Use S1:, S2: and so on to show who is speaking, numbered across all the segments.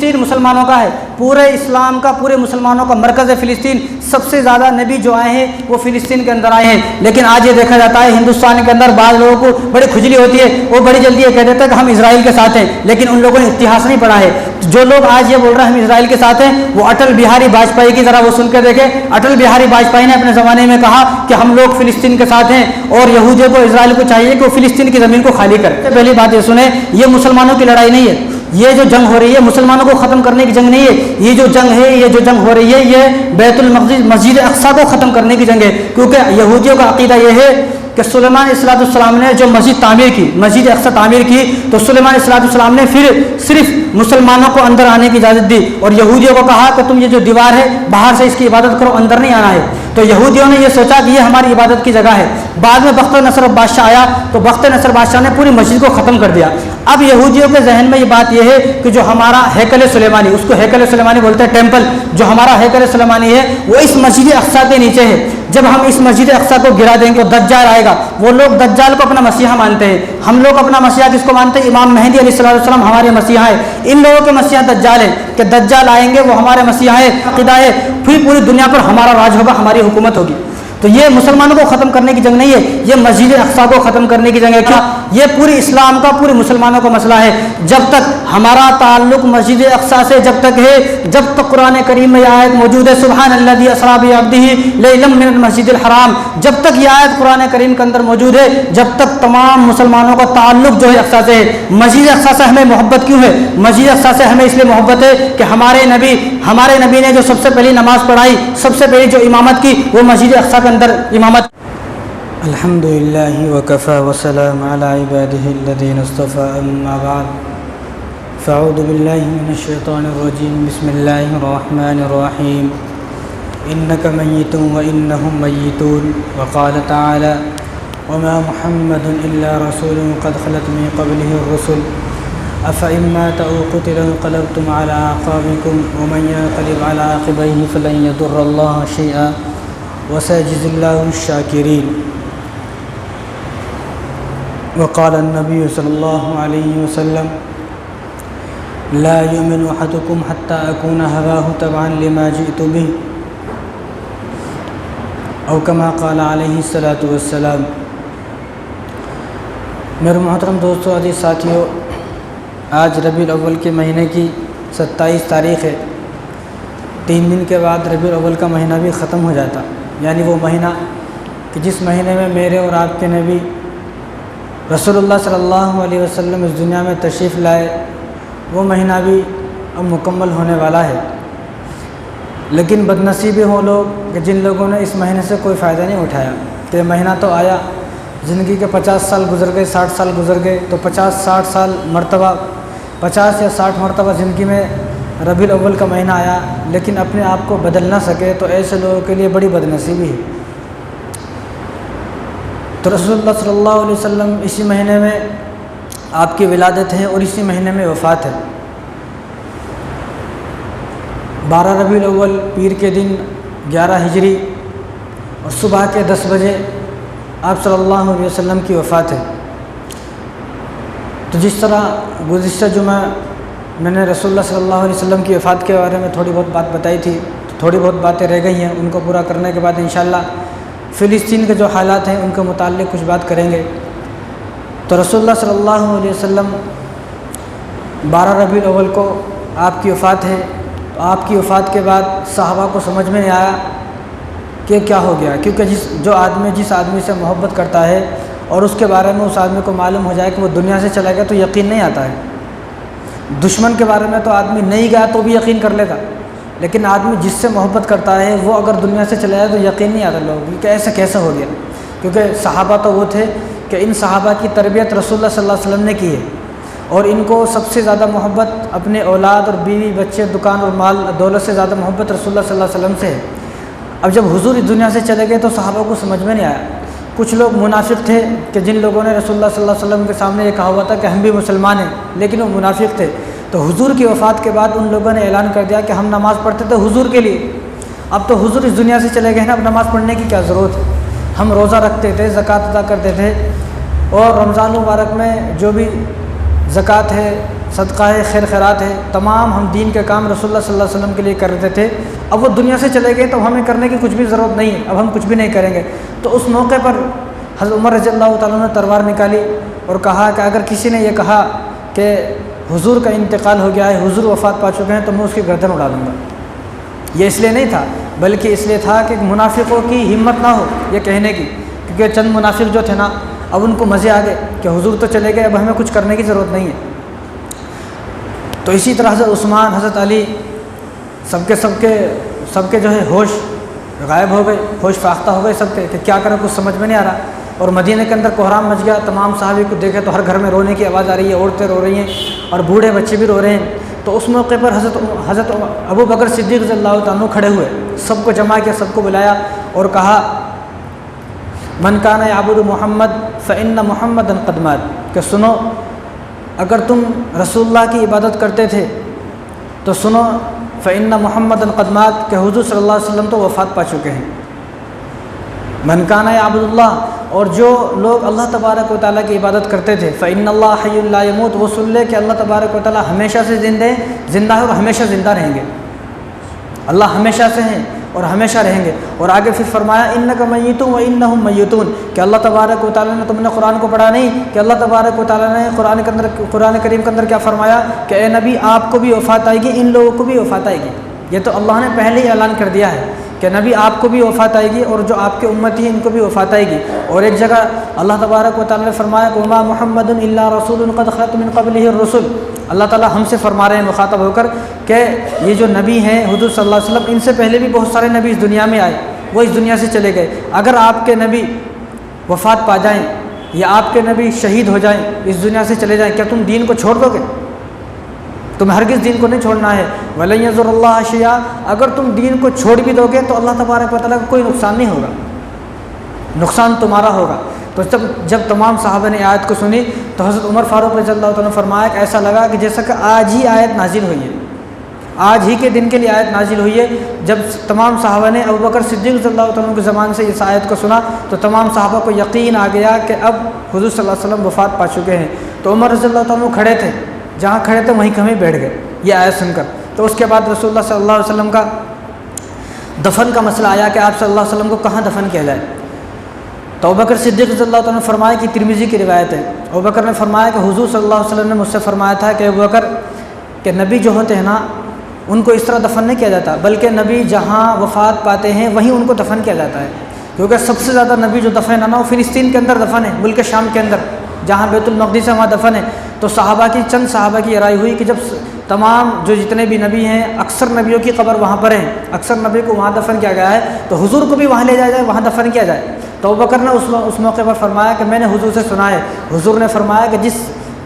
S1: फ़िलिस्तीन मुसलमानों का है, पूरे इस्लाम का, पूरे मुसलमानों का मरकज़ है फ़िलिस्तीन। सबसे ज़्यादा नबी जो आए हैं वो फ़िलिस्तीन के अंदर आए हैं। लेकिन आज ये देखा जाता है हिंदुस्तान के अंदर बाद लोगों को बड़ी खुजली होती है, वो बड़ी जल्दी ये कह देते हैं कि हम इजराइल के साथ हैं, लेकिन उन लोगों ने इतिहास नहीं पढ़ा है। जो लोग आज ये बोल रहे हैं हम इजराइल के साथ हैं, वो अटल बिहारी वाजपेयी की ज़रा वो सुन के देखें। अटल बिहारी वाजपेयी ने अपने ज़माने में कहा कि हम लोग फ़िलिस्तीन के साथ हैं और यहूदियों को, इजराइल को चाहिए कि वो फ़िलिस्तीन की ज़मीन को खाली करे। पहली बात ये सुने, ये मुसलमानों की लड़ाई नहीं है। ये जो जंग हो रही है मुसलमानों को ख़त्म करने की जंग नहीं है। ये जो जंग है, ये जो जंग हो रही है, ये बैतुल मक़दिस मस्जिद अक़सा को ख़त्म करने की जंग है। क्योंकि यहूदियों का अक़ीदा ये है कि सुलेमान अलैहिस्सलाम ने जो मस्जिद तामीर की, मस्जिद अक़सा तामीर की, तो सुलेमान अलैहिस्सलाम ने फिर सिर्फ मुसलमानों को अंदर आने की इजाज़त दी और यहूदियों को कहा कि तुम ये जो दीवार है बाहर से इसकी इबादत करो, अंदर नहीं आना है। तो यहूदियों ने ये सोचा कि ये हमारी इबादत की जगह है। बाद में बख्त नसर बादशाह आया तो बख्त नसर बादशाह ने पूरी मस्जिद को ख़त्म कर दिया। अब यहूदियों के जहन में ये बात यह है कि जो हमारा हैकल सुलेमानी, उसको हैकल सुलेमानी बोलते हैं, टेम्पल, जो हमारा हैकल सुलेमानी है वो इस मस्जिद अक़सा के नीचे है। जब हम इस मस्जिद अक़सा को गिरा देंगे तो दज्जाल आएगा। वो लोग दज्जाल को अपना मसीहा मानते हैं, हम लोग अपना मसीहा किसको मानते हैं? इमाम मेहदी अलैहिस्सलाम हमारे मसीहा है। इन लोगों के मसीहा दज्जाल है कि दज्जाल आएंगे, वो हमारे मसीहा है, अक़ीदा है, फिर पूरी दुनिया पर हमारा राज होगा, हमारी हुकूमत होगी। तो ये मुसलमानों को ख़त्म करने की जंग नहीं है, ये मस्जिद अक़सा को ख़त्म करने की जंग है। क्या ये पूरी इस्लाम का, पूरे मुसलमानों का मसला है। जब तक हमारा ताल्लुक़ मस्जिद अक़सा से जब तक है, जब तक कुरान करीम में आयत मौजूद है सुब्हानल्लज़ी अस्रा बिअब्दिही लैलन मिनल मस्जिदिल हराम, जब तक ये आयत कुरान करीम के अंदर मौजूद है, जब तक तमाम मुसलमानों का ताल्लुक़ जो है अक़सा से है। मस्जिद अक़सा से हमें मोहब्बत क्यों है? मस्जिद अक़सा से हमें इसलिए मोहब्बत है कि हमारे नबी ने जो सबसे पहली नमाज़ पढ़ाई, सबसे पहली जो इमामत की, वो मस्जिद अक़सा के अंदर इमामत।
S2: अल्हम्दुलिल्लाहि व कफ़ा व सलाम अला इबादिहिल्लज़ीना इस्तफ़ा अम्मा बाद फ़अऊज़ु बिल्लाहि मिनश शैतानिर रजीम बिस्मिल्लाहिर रहमानिर रहीम इन्नका मय्यितुन व इन्नहुम मय्यितून व क़ाल तआला व मा मुहम्मदुन इल्ला रसूलुन क़द ख़लत मिन क़ब्लिहि रुसुल अफ़इन माता औ क़ुतिला इंक़लबतुम अला अक़ाबिकुम व मन यंक़लिब अला अक़बैहि फ़लन यदुर्रल्लाह शैअन व सयजज़िल्लाहु शाकिरीन। वक़ाल नबी सल्लल्लाहु अलैहि वसल्लम ला युमिनु अहदुकुम हत्ता अकूना हवाहु तबअन लिमा जिअतु बिहि औ कमा क़ाल अलैहि सलातु वस्सलाम। मेरे मोहतरम दोस्तों, अज़ीज़ साथियों, आज रबीउल अव्वल के महीने की 27 तारीख़ है। 3 दिन के बाद रबीउल अव्वल का महीना भी ख़त्म हो जाता, यानी वो महीना कि जिस महीने में मेरे और आपके नबी रसूलुल्लाह सल्लल्लाहु अलैहि वसल्लम इस दुनिया में तशरीफ़ लाए, वो महीना भी अब मुकम्मल होने वाला है। लेकिन बदनसीबी हो लोग कि जिन लोगों ने इस महीने से कोई फ़ायदा नहीं उठाया। कि महीना तो आया, ज़िंदगी के 50 साल गुजर गए, 60 साल गुजर गए, तो 50-60 साल मरतबा, 50 या 60 मरतबा ज़िंदगी में रबीउल अव्वल का महीना आया, लेकिन अपने आप को बदल ना सके, तो ऐसे लोगों के लिए बड़ी बदनसीबी है। तो रसूलुल्लाह सल्लल्लाहु अलैहि वसल्लम इसी महीने में आपकी विलादत है और इसी महीने में वफ़ात है। 12 रबीउल अव्वल पीर के दिन 11 हिजरी और सुबह के 10 बजे आप सल्लल्लाहु अलैहि वसल्लम की वफ़ात है। तो जिस तरह गुज़िश्ता जुमा मैंने रसूलुल्लाह सल्लल्लाहु अलैहि वसल्लम की वफ़ात के बारे में थोड़ी बहुत बात बताई थी, तो थोड़ी बहुत बातें रह गई हैं, उनको पूरा करने के बाद इंशाअल्लाह फ़िलिस्तीन के जो हालात हैं उनके मुताल्लिक़ कुछ बात करेंगे। तो रसूलुल्लाह सल्लल्लाहु अलैहि वसल्लम 12 रबीउल अव्वल को आपकी वफ़ात है। तो आपकी वफ़ात के बाद सहाबा को समझ में नहीं आया कि क्या हो गया, क्योंकि जिस आदमी से मोहब्बत करता है और उसके बारे में उस आदमी को मालूम हो जाए कि वो दुनिया से चला गया तो यकीन नहीं आता है। दुश्मन के बारे में तो आदमी नहीं गया तो भी यकीन कर लेगा, लेकिन आदमी जिससे मोहब्बत करता है वो अगर दुनिया से चला जाए तो यकीन नहीं आता लोगों को कि ऐसा कैसे हो गया। क्योंकि सहाबा तो वो थे कि इन सहाबा की तरबियत रसूलुल्लाह सल्लल्लाहु अलैहि वसल्लम ने की है और इनको सबसे ज़्यादा मोहब्बत अपने औलाद और बीवी बच्चे दुकान और माल दौलत से ज़्यादा मोहब्बत रसूलुल्लाह सल्लल्लाहु अलैहि वसल्लम से है। अब जब हुजूर इस दुनिया से चले गए तो सहाबा को समझ में नहीं आया। कुछ लोग मुनाफिक थे कि जिन लोगों ने रसूलुल्लाह सल्लल्लाहु अलैहि वसल्लम के सामने ये कहा हुआ था कि हम भी मुसलमान हैं, लेकिन वो मुनाफिक थे। तो हुजूर की वफ़ात के बाद उन लोगों ने ऐलान कर दिया कि हम नमाज़ पढ़ते थे हुजूर के लिए, अब तो हुजूर इस दुनिया से चले गए हैं, अब नमाज़ पढ़ने की क्या ज़रूरत है। हम रोज़ा रखते थे, ज़कात अदा करते थे और रमज़ान मुबारक में जो भी ज़कात है, सदका है, खैर खैरात है, तमाम हम दीन के काम रसूलुल्लाह सल्लल्लाहु अलैहि वसल्लम के लिए करते थे। अब वो दुनिया से चले गए तो हमें करने की कुछ भी ज़रूरत नहीं है, अब हम कुछ भी नहीं करेंगे। तो उस मौके पर हज़रत उमर रज़ियल्लाहु ताला ने तलवार निकाली और कहा कि अगर किसी ने यह कहा कि हुजूर का इंतकाल हो गया है, हुजूर वफ़ात पा चुके हैं, तो मैं उसकी गर्दन उड़ा दूँगा। ये इसलिए नहीं था, बल्कि इसलिए था कि मुनाफिकों की हिम्मत ना हो ये कहने की, क्योंकि चंद मुनाफिक जो थे ना, अब उनको मज़े आ गए कि हुजूर तो चले गए, अब हमें कुछ करने की ज़रूरत नहीं है। तो इसी तरह हज़रत उस्मान, हज़रत अली, सबके जो है होश गायब हो गए, होश फाख्ता हो गए सबके कि क्या करें, कुछ समझ में नहीं आ रहा। और मदीने के अंदर कोहराम मच गया, तमाम सहाबी को देखे तो हर घर में रोने की आवाज़ आ रही है, औरतें रो रही हैं और बूढ़े बच्चे भी रो रहे हैं। तो उस मौके पर हज़रत अबू बकर सिद्दीक़ रज़ियल्लाहु ताला खड़े हुए, सबको जमा किया, सबको बुलाया और कहा, मन काना याबुदु मोहम्मद फ़इन्न मोहम्मदन क़द मात, कि सुनो, अगर तुम रसूलुल्लाह की इबादत करते थे तो सुनो, फ़इन्न मोहम्मदन क़द मात, कि हुज़ूर सल्लल्लाहु अलैहि वसल्लम तो वफ़ात पा चुके हैं। मन काना याबुदुल्लाह, और जो लोग अल्लाह तबारक व तआला की इबादत करते थे, फ़इन्नल्लाह हय्युन ला यमूत, वो सुन ले कि अल्लाह तबारक व तआला हमेशा से ज़िंदा है और हमेशा ज़िंदा रहेंगे। अल्लाह हमेशा से हैं और हमेशा रहेंगे। और आगे फिर फरमाया, इन्नका मय्यितुन व इन्नहुम मय्यितून, कि अल्लाह तबारक व तआला ने, तुमने कुरान को पढ़ा नहीं कि अल्लाह तबारक व तआला ने कुरान करीम के अंदर क्या फरमाया कि ए नबी, आपको भी वफ़ात आएगी, इन लोगों को भी वफ़ात आएगी। ये तो अल्लाह ने पहले ही ऐलान कर दिया है कि नबी आपको भी वफ़ात आएगी और जो आपके उम्मती हैं इनको भी वफ़ात आएगी। और एक जगह अल्लाह तबारक व तआला ने फरमाया, वमा मुहम्मदुन इल्ला रसूलुन क़द ख़लत मिन क़ब्लिहि रुसुल, अल्लाह ताला हमसे फरमा रहे हैं मुखातब होकर कि ये जो नबी हैं हुज़ूर सल्लल्लाहु अलैहि वसल्लम, इनसे पहले भी बहुत सारे नबी इस दुनिया में आए, वो इस दुनिया से चले गए। अगर आपके नबी वफ़ात पा जाएँ या आपके नबी शहीद हो जाएँ, इस दुनिया से चले जाएँ, क्या तुम दीन को छोड़ दोगे? तुम्हें हरगिज़ दीन को नहीं छोड़ना है। वलन यज़ुरुल्लाह शैआ, अगर तुम दीन को छोड़ भी दोगे तो अल्लाह तबारक व तआला का कोई नुकसान नहीं होगा, नुकसान तुम्हारा होगा। तो जब तमाम सहाबा ने आयत को सुनी तो हज़रत उमर फ़ारूक रज़ियल्लाहु ताला ने फरमाया कि ऐसा लगा कि जैसा कि आज ही आयत नाजिल हुई है, आज ही के दिन के लिए आयत नाजिल हुई है। जब तमाम सहाबा ने अबू बकर सिद्दीक़ रज़ियल्लाहु ताला के ज़माने से इस आयत को सुना तो तमाम सहाबा को यकीन आ गया कि अब हुज़ूर सल्लल्लाहु अलैहि वसल्लम वफ़ात पा चुके हैं। तो उमर रज़ियल्लाहु ताला खड़े थे, जहाँ खड़े थे वहीं कहीं बैठ गए ये आयत सुनकर। तो उसके बाद रसूलुल्लाह सल्लल्लाहु अलैहि वसल्लम का दफन का मसला आया कि आप सल्लल्लाहु अलैहि वसल्लम को कहाँ दफन किया जाए। तो अबू बकर सिद्दीक़ रज़ियल्लाहु ताला ने फरमाया कि तिरमिज़ी की रिवायत है, अबू बकर ने फरमाया कि हुज़ूर सल्लल्लाहु अलैहि वसल्लम ने मुझसे फरमाया था कि अबू बकर के नबी जो होते हैं ना, उनको इस तरह दफन नहीं किया जाता, बल्कि नबी जहाँ वफ़ात पाते हैं वहीं उनको दफन किया जाता है। क्योंकि सबसे ज़्यादा नबी जो दफन है ना, वो फ़िलिस्तीन के अंदर दफन है, मुल्क शाम के अंदर जहाँ बैतुल मक़दिस है वहाँ दफन है। तो चंद सहाबा की राय हुई कि जब तमाम जो जितने भी नबी हैं, अक्सर नबियों की कब्र वहाँ पर है, अक्सर नबी को वहाँ दफन किया गया है, तो हुजूर को भी वहाँ ले जाया जाए, वहाँ दफन किया जाए। तो अबू बकर ने उस मौके पर फरमाया कि मैंने हुजूर से सुना है, हुजूर ने फरमाया कि जिस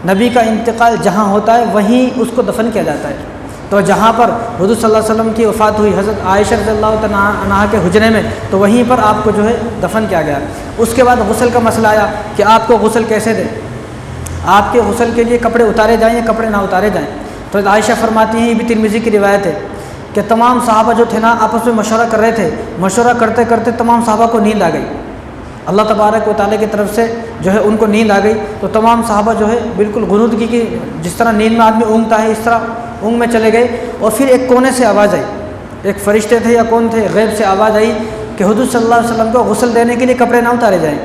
S2: नबी का इंतकाल जहाँ होता है वहीं उसको दफन किया जाता है। तो जहाँ पर हुजूर सल्लल्लाहु अलैहि वसल्लम की वफ़ात हुई हज़रत आयशा रज़ियल्लाहु तआला अन्हा के हुजरे में, तो वहीं पर आपको जो है दफन किया गया। उसके बाद गुस्ल का मसला आया कि आपको गुस्ल कैसे दें, आपके गुस्ल के लिए कपड़े उतारे जाएँ या कपड़े ना उतारे जाएँ। तो आयशा फरमाती हैं, ये भी तिरमिज़ी की रिवायत है कि तमाम सहाबा जो थे ना आपस में मशवरा कर रहे थे, मशवरा करते करते तमाम सहाबा को नींद आ गई, अल्लाह तबारक व तआला की तरफ से जो है उनको नींद आ गई। तो तमाम सहाबा जो है बिल्कुल गुनूदगी की, जिस तरह नींद में आदमी ऊँघता है इस तरह ऊँघ में चले गए। और फिर एक कोने से आवाज़ आई, एक फ़रिश्ते थे या कौन थे, गैब से आवाज़ आई कि हुज़ूर सल्लल्लाहु अलैहि वसल्लम को गुस्ल देने के लिए कपड़े ना उतारे जाएँ,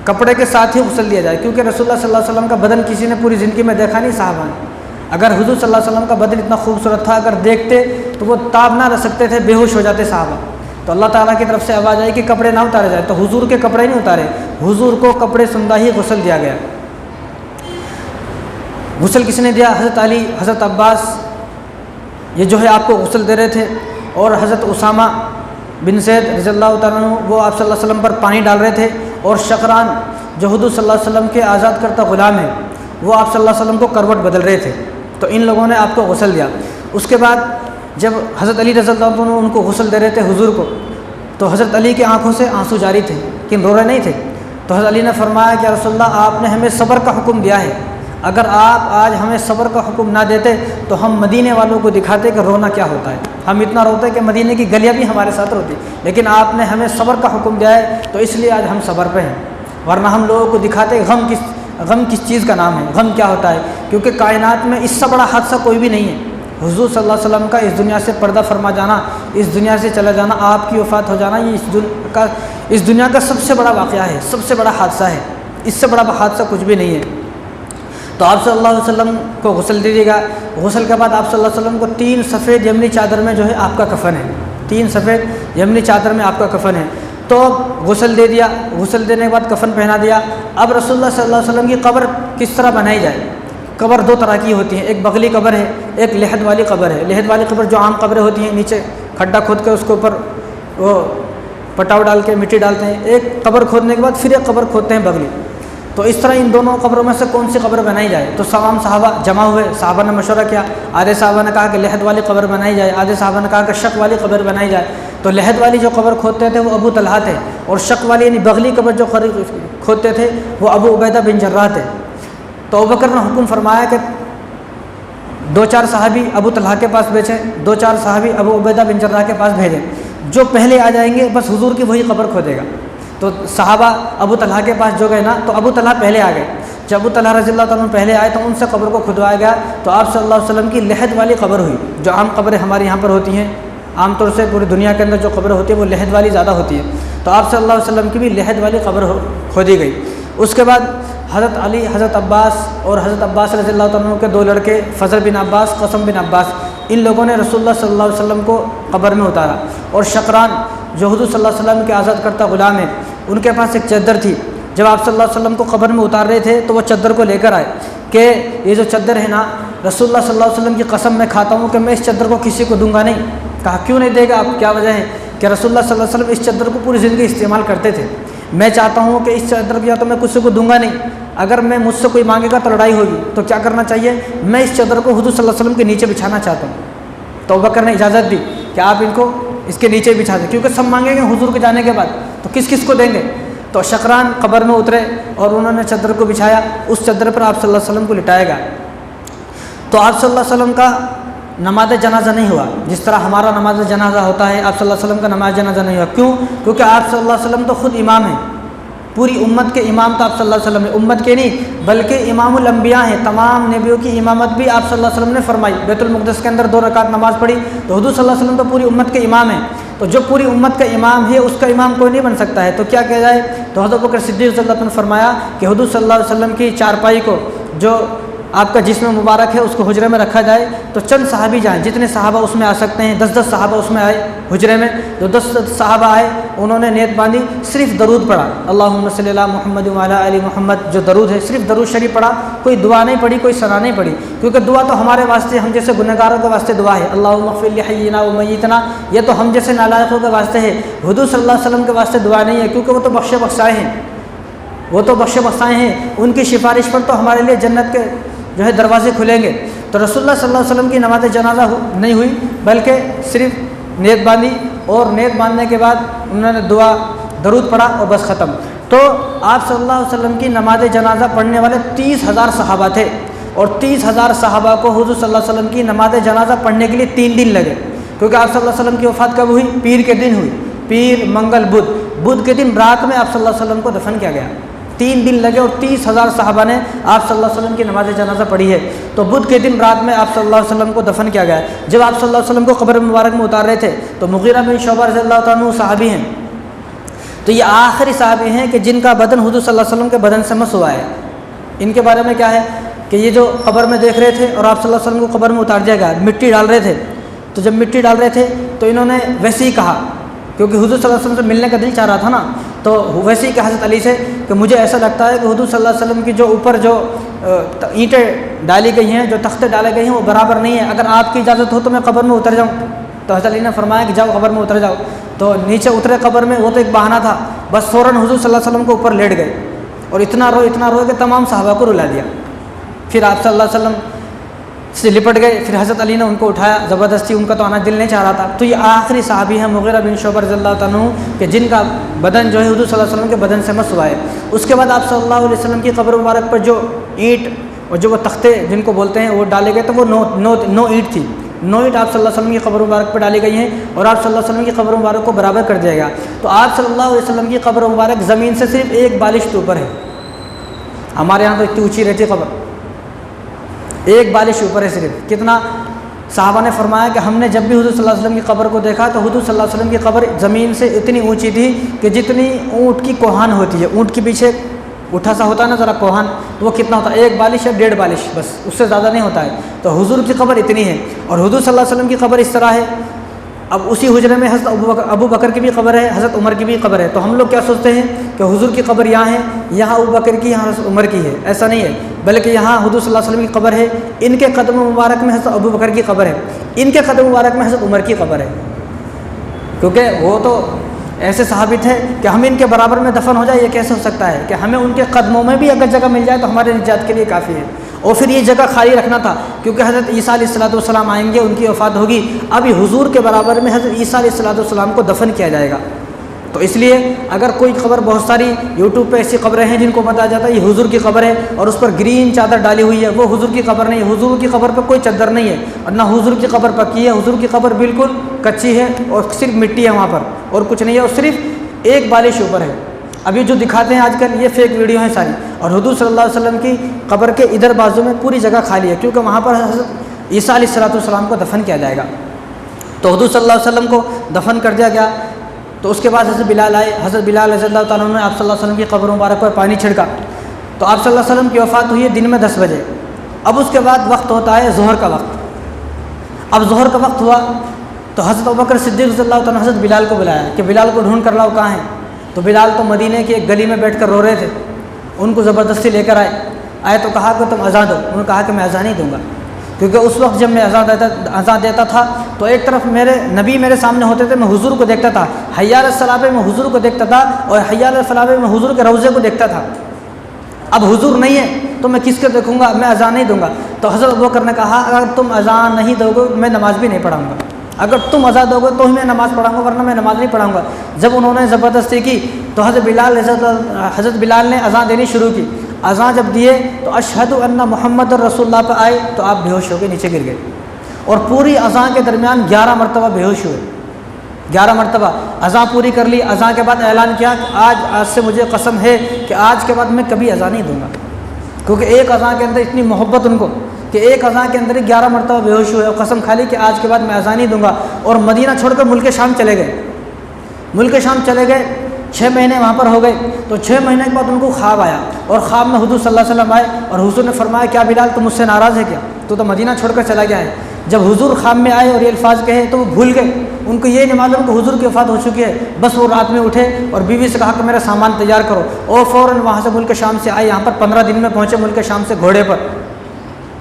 S2: कपड़े के साथ ही गुस्ल दिया जाए। क्योंकि रसूलुल्लाह सल्लल्लाहु अलैहि वसल्लम का बदन किसी ने पूरी ज़िंदगी में देखा नहीं सहाबा ने। अगर हुज़ूर सल्लल्लाहु अलैहि वसल्लम का बदन इतना खूबसूरत था, अगर देखते तो वो ताब ना रह सकते थे, बेहोश हो जाते सहाबा। तो अल्लाह ताला की तरफ से आवाज़ आई कि कपड़े ना उतारे जाए। तो हुजूर के कपड़े नहीं उतारे, हुजूर को कपड़े सुंदा ही गुस्ल दिया गया। गुस्ल किसने दिया? हज़रत अली, हज़रत अब्बास, ये जो है आपको गुस्ल दे रहे थे। और हज़रत उसामा बिन ज़ैद रज़ियल्लाहु तआला अन्हु, वो आप सल्लल्लाहु अलैहि वसल्लम पर पानी डाल रहे थे। और शकरान जो हुज़ूर सल्लल्लाहु अलैहि वसल्लम के आज़ाद करता ग़ुलाम है, वो आप सल्लल्लाहु अलैहि वसल्लम को करवट बदल रहे थे। तो इन लोगों ने आपको गुस्ल दिया। उसके बाद जब हज़रत अली रज़ियल्लाहु अन्हु उनको गुस्ल दे रहे थे हुजूर को, तो हज़रत अली की आंखों से आंसू जारी थे, लेकिन रो रहे नहीं थे। तो हज़रत अली ने फरमाया कि रसूलल्लाह, आपने हमें सब्र का हुक्म दिया है, अगर आप आज हमें सब्र का हुक्म ना देते तो हम मदीने वालों को दिखाते कि रोना क्या होता है। हम इतना रोते कि मदीने की गलियाँ भी हमारे साथ रोती, लेकिन आपने हमें सब्र का हुक्म दिया है तो इसलिए आज हम सब्र पे हैं, वरना हम लोगों को दिखाते गम किस चीज़ का नाम है, गम क्या होता है, क्योंकि कायनात में इससे बड़ा हादसा कोई भी नहीं है। हुजूर सल्लल्लाहु अलैहि वसल्लम का इस दुनिया से पर्दा फरमा जाना, इस दुनिया से चला जाना, आपकी वफ़ात हो जाना, ये इस दुनिया का सबसे बड़ा वाक़या है, सबसे बड़ा हादसा है। इससे बड़ा हादसा कुछ भी नहीं है। तो आप सल्लल्लाहु अलैहि वसल्लम को गुस्ल दीजिएगा। गुस्ल के बाद आप सल्लल्लाहु अलैहि वसल्लम को 3 सफ़ेद यमनी चादर में जो है आपका कफ़न है, 3 सफ़ेद यमनी चादर में आपका कफ़न है। तो गुस्ल दे दिया, गुस्ल देने के बाद कफ़न पहना दिया। अब रसूलुल्लाह सल्लल्लाहु अलैहि वसल्लम की कब्र किस तरह बनाई जाए? कब्र 2 तरह की होती है, एक बगली कब्र है, एक लहद वाली कब्र है। लहद वाली कब्र जो आम कब्रें होती हैं, नीचे खड्डा खोद के उसके ऊपर वो पटाव डाल के मिट्टी डालते हैं। एक कब्र खोदने के बाद फिर एक कब्र खोदते हैं बगली। तो इस तरह इन दोनों कब्रों में से कौन सी कब्र बनाई जाए? तो तमाम सहाबा जमा हुए, सहाबा ने मशवरा किया। आधे सहाबा ने कहा कि लहद वाली कब्र बनाई जाए, आधे सहाबा ने कहा कि शक वाली कब्र बनाई जाए। तो लहद वाली जो कब्र खोदते थे वो अबू तलहा थे, और शक वाली यानी बगली कब्र जो खोदते थे वो अबू उबैदा बिन जर्राह थे। तो अबू बकर ने हुक्म फरमाया कि 2-4 सहाबी अबू तलहा के पास भेजें, 2-4 सहाबी अबू उबैदा बिन जर्राह के पास भेजें। जो पहले आ जाएंगे बस हुजूर की वही कब्र खोदेगा। तो सहाबा अबू तलहा के पास जो गए ना, तो अबू तलहा पहले आ गए। जब अबू तलहा रज़ियल्लाहु अन्हु पहले आए तो उनसे कब्र को खुदवाया गया। तो आप सल्लल्लाहु अलैहि वसल्लम की लहद वाली कब्र हुई। जो आम कब्रें हमारे यहाँ पर होती हैं, आमतौर से पूरी दुनिया के अंदर जो कब्र होती है वो लहद वाली ज़्यादा होती है। तो आप सल्लल्लाहु अलैहि वसल्लम की भी लहद वाली कब्र खोदी गई। उसके बाद हज़रत अली, हज़रत अब्बास और हज़रत अब्बास रज़ियल्लाहु अन्हु के 2 लड़के फ़ज़ल बिन अब्बास, क़सम बिन अब्बास, इन लोगों ने रसूलुल्लाह सल्लल्लाहु अलैहि वसल्लम को कब्र में उतारा। और शकरान जो हुज़ूर सल्लल्लाहु अलैहि वसल्लम के आज़ाद करता ग़ुलाम है, उनके पास एक चद्दर थी। जब आप सल्लल्लाहु अलैहि वसल्लम को कब्र में उतार रहे थे तो वो चद्दर को लेकर आए कि ये जो चद्दर है ना, रसूलुल्लाह सल्लल्लाहु अलैहि वसल्लम की कसम मैं खाता हूँ कि मैं इस चद्दर को किसी को दूंगा नहीं। कहा क्यों नहीं देगा आप, क्या वजह है? कि रसूलुल्लाह सल्लल्लाहु अलैहि वसल्लम इस चद्दर को पूरी ज़िंदगी इस्तेमाल करते थे। मैं चाहता हूँ कि इस चद्दर को या तो मैं किसी को दूंगा नहीं, अगर मैं मुझसे कोई मांगेगा तो लड़ाई होगी। तो क्या करना चाहिए? मैं इस चद्दर को हुज़ूर सल्लल्लाहु अलैहि वसल्लम के नीचे बिछाना चाहता हूँ। तो अबू बकर ने इजाज़त दी कि आप इनको इसके नीचे बिछा दें, क्योंकि सब मांगेंगे हुजूर के जाने के बाद, तो किस किस को देंगे? तो शकरान कब्र में उतरे और उन्होंने चद्दर को बिछाया। उस चद्दर पर आप सल्लल्लाहु अलैहि वसल्लम को लिटाया गया। तो आप सल्लल्लाहु अलैहि वसल्लम का नमाज जनाजा नहीं हुआ। जिस तरह हमारा नमाज जनाजा होता है, आप सल्लल्लाहु अलैहि वसल्लम का नमाज जनाजा नहीं हुआ। क्यों? क्योंकि आप सल्लल्लाहु अलैहि वसल्लम तो खुद इमाम हैं, पूरी उम्मत के इमाम तो आप सल्लल्लाहु अलैहि वसल्लम हैं। उम्मत के नहीं बल्कि इमामुल अंबिया हैं, तमाम नबियों की इमामत भी आप सल्लल्लाहु अलैहि वसल्लम ने फरमाई। बैतुल मुक़द्दस के अंदर 2 रकात नमाज़ पढ़ी, तो हुज़ूर सल्लल्लाहु अलैहि वसल्लम तो पूरी उम्मत के इमाम हैं। तो जो पूरी उम्मत का इमाम है उसका इमाम कोई नहीं बन सकता है। तो क्या किया जाए? तो हज़रत अबू बकर सिद्दीक़ रज़ियल्लाहु अन्हु ने फरमाया कि हुज़ूर सल्लल्लाहु अलैहि वसल्लम की चारपाई को, जो आपका जिस्म मुबारक है, उसको हुजरे में रखा जाए। तो चंद सहाबी जाएँ, जितने सहाबा उसमें आ सकते हैं, 10-10 सहाबा उसमें आए हुजरे में। जो 10 सहाबा आए उन्होंने नियत बांधी, सिर्फ दरूद पढ़ा, अल्लाहुम्मा सल्ली अला मुहम्मद व अला आलि मुहम्मद, जो दरूद है सिर्फ दरूद शरीफ पढ़ा, कोई दुआ नहीं पढ़ी, कोई सना नहीं पढ़ी। क्योंकि दुआ तो हमारे वास्ते, हम जैसे गुनहगारों के वास्ते दुआ है, अल्लाहुम्मा इग़फ़िर लि हय्यिना व मय्यितना, ये तो हम जैसे नालायकों के वास्ते है। हुज़ूर सल्लल्लाहु अलैहि वसल्लम के वास्ते दुआ नहीं है, क्योंकि वो तो बख्शे बख्शाए हैं, वो तो बख्शे बख्शाए हैं। उनकी सिफारिश पर तो हमारे लिए जन्नत के जो है दरवाजे खुलेंगे। तो रसूलुल्लाह सल्लल्लाहु अलैहि वसल्लम की नमाज जनाजा नहीं हुई, बल्कि सिर्फ नियत बांधी, और नियत बांधने के बाद उन्होंने दुआ दरूद पढ़ा और बस ख़त्म। तो आप सल्लल्लाहु अलैहि वसल्लम की नमाज जनाजा पढ़ने वाले 30,000 सहाबा थे, और 30,000 सहाबा को हुज़ूर सल्लल्लाहु अलैहि वसल्लम की नमाज जनाजा पढ़ने के लिए 3 दिन लगे। क्योंकि आप सल्लल्लाहु अलैहि वसल्लम की वफ़ात कब हुई? पीर के दिन हुई, पीर, मंगल, बुध। बुध के दिन रात में आप सल्लल्लाहु अलैहि वसल्लम को दफन किया गया। 3 दिन लगे और 30,000 सहाबा ने आप सल्लल्लाहु अलैहि वसल्लम की नमाज जनाजा पढ़ी है। तो बुध के दिन रात में आप सल्लल्लाहु अलैहि वसल्लम को दफन किया गया। जब आप सल्लल्लाहु अलैहि वसल्लम को कब्र मुबारक में उतार रहे थे तो मुगीरा बिन शुअबा रज़ियल्लाहु अन्हु सहाबी हैं। तो ये आखिरी सहाबी हैं कि जिनका बदन हुज़ूर सल्लल्लाहु अलैहि वसल्लम के बदन से मस हुआ है। इनके बारे में क्या है कि ये जो कब्र में देख रहे थे और आप सल्लल्लाहु अलैहि वसल्लम को कब्र में उतार दिया गया, मिट्टी डाल रहे थे। तो जब मिट्टी डाल रहे थे तो इन्होंने वैसे ही कहा, क्योंकि हुज़ूर सल्लल्लाहु अलैहि वसल्लम से मिलने का दिल चाह रहा था ना, तो वैसे ही कहा हज़रत अली से कि मुझे ऐसा लगता है कि हुज़ूर सल्लल्लाहु अलैहि वसल्लम की जो ऊपर जो ईंटें डाली गई हैं, जो तख्ते डाले गए हैं, वो बराबर नहीं है। अगर आपकी इजाज़त हो तो मैं कब्र में उतर जाऊँ। तो हज़रत अली ने फरमाया कि जाओ कब्र में उतर जाओ। तो नीचे उतरे कब्र में, वो तो एक बहाना था, बस फ़ौरन हुज़ूर सल्लल्लाहु अलैहि वसल्लम को ऊपर लेट गए और इतना रोए कि तमाम सहाबा को रुला दिया। फिर आप सल्लल्लाहु अलैहि वसल्लम से लिपट गए। फिर हज़रत अली ने उनको उठाया ज़बरदस्ती, उनका तो आना दिल नहीं चाह रहा था। तो ये आखिरी सहाबी है मुगीरा बिन शुअबा रज़ियल्लाहु अन्हु कि जिनका बदन जो है हुज़ूर सल्लल्लाहु अलैहि वसल्लम के बदन से मस हुआ है। उसके बाद आप सल्लल्लाहु अलैहि वसल्लम की कब्र मुबारक पर जो ईंट और जो वो तख्ते जिनको बोलते हैं वो डाले गए, तो वो 9 ईंट थी। 9 ईंट आप सल्लल्लाहु अलैहि वसल्लम की कब्र मुबारक पर डाली गई हैं और आप सल्लल्लाहु अलैहि वसल्लम की कब्र मुबारक को बराबर कर दिया गया। तो आप सल्लल्लाहु अलैहि वसल्लम की कब्र मुबारक ज़मीन से सिर्फ एक बालिश के ऊपर है, हमारे यहाँ तो इतनी ऊंची रहती है कब्र, एक बालिश ऊपर है सिर्फ। कितना साहबा ने फरमाया कि हमने जब भी हुजूर सल्लल्लाहु अलैहि वसल्लम की कब्र को देखा तो हुजूर सल्लल्लाहु अलैहि वसल्लम की कब्र ज़मीन से इतनी ऊंची थी कि जितनी ऊँट की कोहान होती है, ऊँट के पीछे उठा सा होता है ना ज़रा कोहान, तो वो कितना होता है, एक बालिश या 1.5 बालिश, बस उससे ज़्यादा नहीं होता है। तो हुजूर की कब्र इतनी है और हुजूर सल्लल्लाहु अलैहि वसल्लम की कब्र इस तरह है। अब उसी हुजरे में हज़रत अबू बकर की भी कब्र है, हज़रत उमर की भी कब्र है। तो हम लोग क्या सोचते हैं कि हुजूर की कब्र यहाँ है, यहाँ अबू बकर की, यहाँ हज़रत उमर की है, ऐसा नहीं है, बल्कि यहाँ हुजूर सल्लल्लाहु अलैहि वसल्लम की कब्र है, इनके कदम मुबारक में हज़रत अबू बकर की कब्र है, इनके कदम मुबारक में हज़रत उमर की कब्र है, क्योंकि वो तो ऐसे साबित है कि हम इनके बराबर में दफन हो जाए, ये कैसे हो सकता है कि हमें उनके कदमों में भी अगर जगह मिल जाए तो हमारे निजात के लिए काफ़ी है। और फिर ये जगह खाली रखना था क्योंकि हज़रत ईसा अलैहिस्सलाम आएंगे, उनकी वफ़ात होगी, अभी हुजूर के बराबर में हज़रत ईसा अलैहिस्सलाम को दफन किया जाएगा। तो इसलिए अगर कोई खबर, बहुत सारी यूट्यूब पे ऐसी खबरें हैं जिनको बताया जाता है ये हुजूर की कब्र है और उस पर ग्रीन चादर डाली हुई है, वो हुजूर की कब्र नहीं है। हुजूर की कब्र पर कोई चादर नहीं है और ना हुजूर की कब्र पक्की है, हुजूर की कब्र बिल्कुल कच्ची है और सिर्फ मिट्टी है वहाँ पर और कुछ नहीं है, और सिर्फ एक बालिश ऊपर है। अभी जो दिखाते हैं आजकल ये फेक वीडियो हैं सारी। और हुजूर सल्लल्लाहु अलैहि वसल्लम की कब्र के इधर बाजू में पूरी जगह खाली है क्योंकि वहाँ पर हज़रत ईसा अलैहिस्सलाम को दफन किया जाएगा। तो हुजूर सल्लल्लाहु अलैहि वसल्लम को दफन कर दिया गया। तो उसके बाद हज़रत बिलाल आए, हज़रत बिलाल रज़ियल्लाहु ताला अन्हु ने आप सल्लल्लाहु अलैहि वसल्लम की कब्र मुबारक पर पानी छिड़का। तो आप सल्लल्लाहु अलैहि वसल्लम की वफ़ात हुई है दिन में 10 बजे। अब उसके बाद वक्त होता है ज़ोहर का वक्त। अब ज़ोहर का वक्त हुआ तो हज़रत अबू बकर सिद्दीक़ रज़ियल्लाहु ताला हज़रत बिलाल को बुलाया कि बिलाल को ढूंढ कर लाओ, कहाँ है। तो बिलाल तो मदीने की एक गली में बैठ कर रो रहे थे, उनको ज़बरदस्ती लेकर आए तो कहा कि तुम अज़ान दो। उन्होंने कहा कि मैं अज़ान नहीं दूँगा, क्योंकि उस वक्त जब मैं अज़ान देता था तो एक तरफ मेरे नबी मेरे सामने होते थे, मैं हुजूर को देखता था, हय्या अलस सलाह पे मैं हुजूर को देखता था और हय्या अलस फलाह पे मैं हुजूर के रौज़े को देखता था। अब हुजूर नहीं है तो मैं किसके देखूँगा, मैं अज़ान नहीं दूँगा। तो हज़रत अबू बकर ने कहा अगर तुम अज़ान नहीं दोगे मैं नमाज़ भी नहीं पढ़ाऊँगा, अगर तुम अज़ान दोगे तो ही मैं नमाज़ पढ़ाऊँगा, वरना मैं नमाज़ नहीं पढ़ाऊँगा। जब उन्होंने ज़बरदस्ती की तो हज़रत बिलाल ने अज़ान देनी शुरू की। अज़ान जब दिए तो अशहदु अन्ना मुहम्मद रसूलुल्लाह पर आए तो आप बेहोश हो गए, नीचे गिर गए और पूरी अज़ान के दरमियान 11 मरतबा बेहोश हुए। 11 मरतबा अज़ान पूरी कर ली। अज़ान के बाद ऐलान किया कि आज से मुझे कसम है कि आज के बाद मैं कभी अज़ान नहीं दूँगा, क्योंकि एक अज़ान के अंदर इतनी मोहब्बत उनको कि एक अज़ान के अंदर 11 मरतबा बेहोश हुए और कसम खा ली कि आज के बाद मैं अज़ान नहीं दूँगा। और मदीना छोड़कर मुल्क शाम चले गए। मुल्क शाम चले गए, 6 महीने वहाँ पर हो गए। तो 6 महीने के बाद उनको ख्वाब आया और ख्वाब में हुजूर सल्लल्लाहु अलैहि वसल्लम आए और हुजूर ने फरमाया क्या बिलाल तुम मुझसे नाराज़ है क्या, तो मदीना छोड़कर चला गया है। जब हुजूर ख्वाब में आए और ये अल्फाज कहे तो वो भूल गए, उनको ये नहीं मालूम कि हुजूर की वफ़ात हो चुकी है। बस वो रात में उठे और बीवी से कहा कि मेरा सामान तैयार करो और फ़ौरन वहाँ से मुल्क शाम से आए। यहाँ पर 15 दिन में पहुँचे मुल्क शाम से घोड़े पर।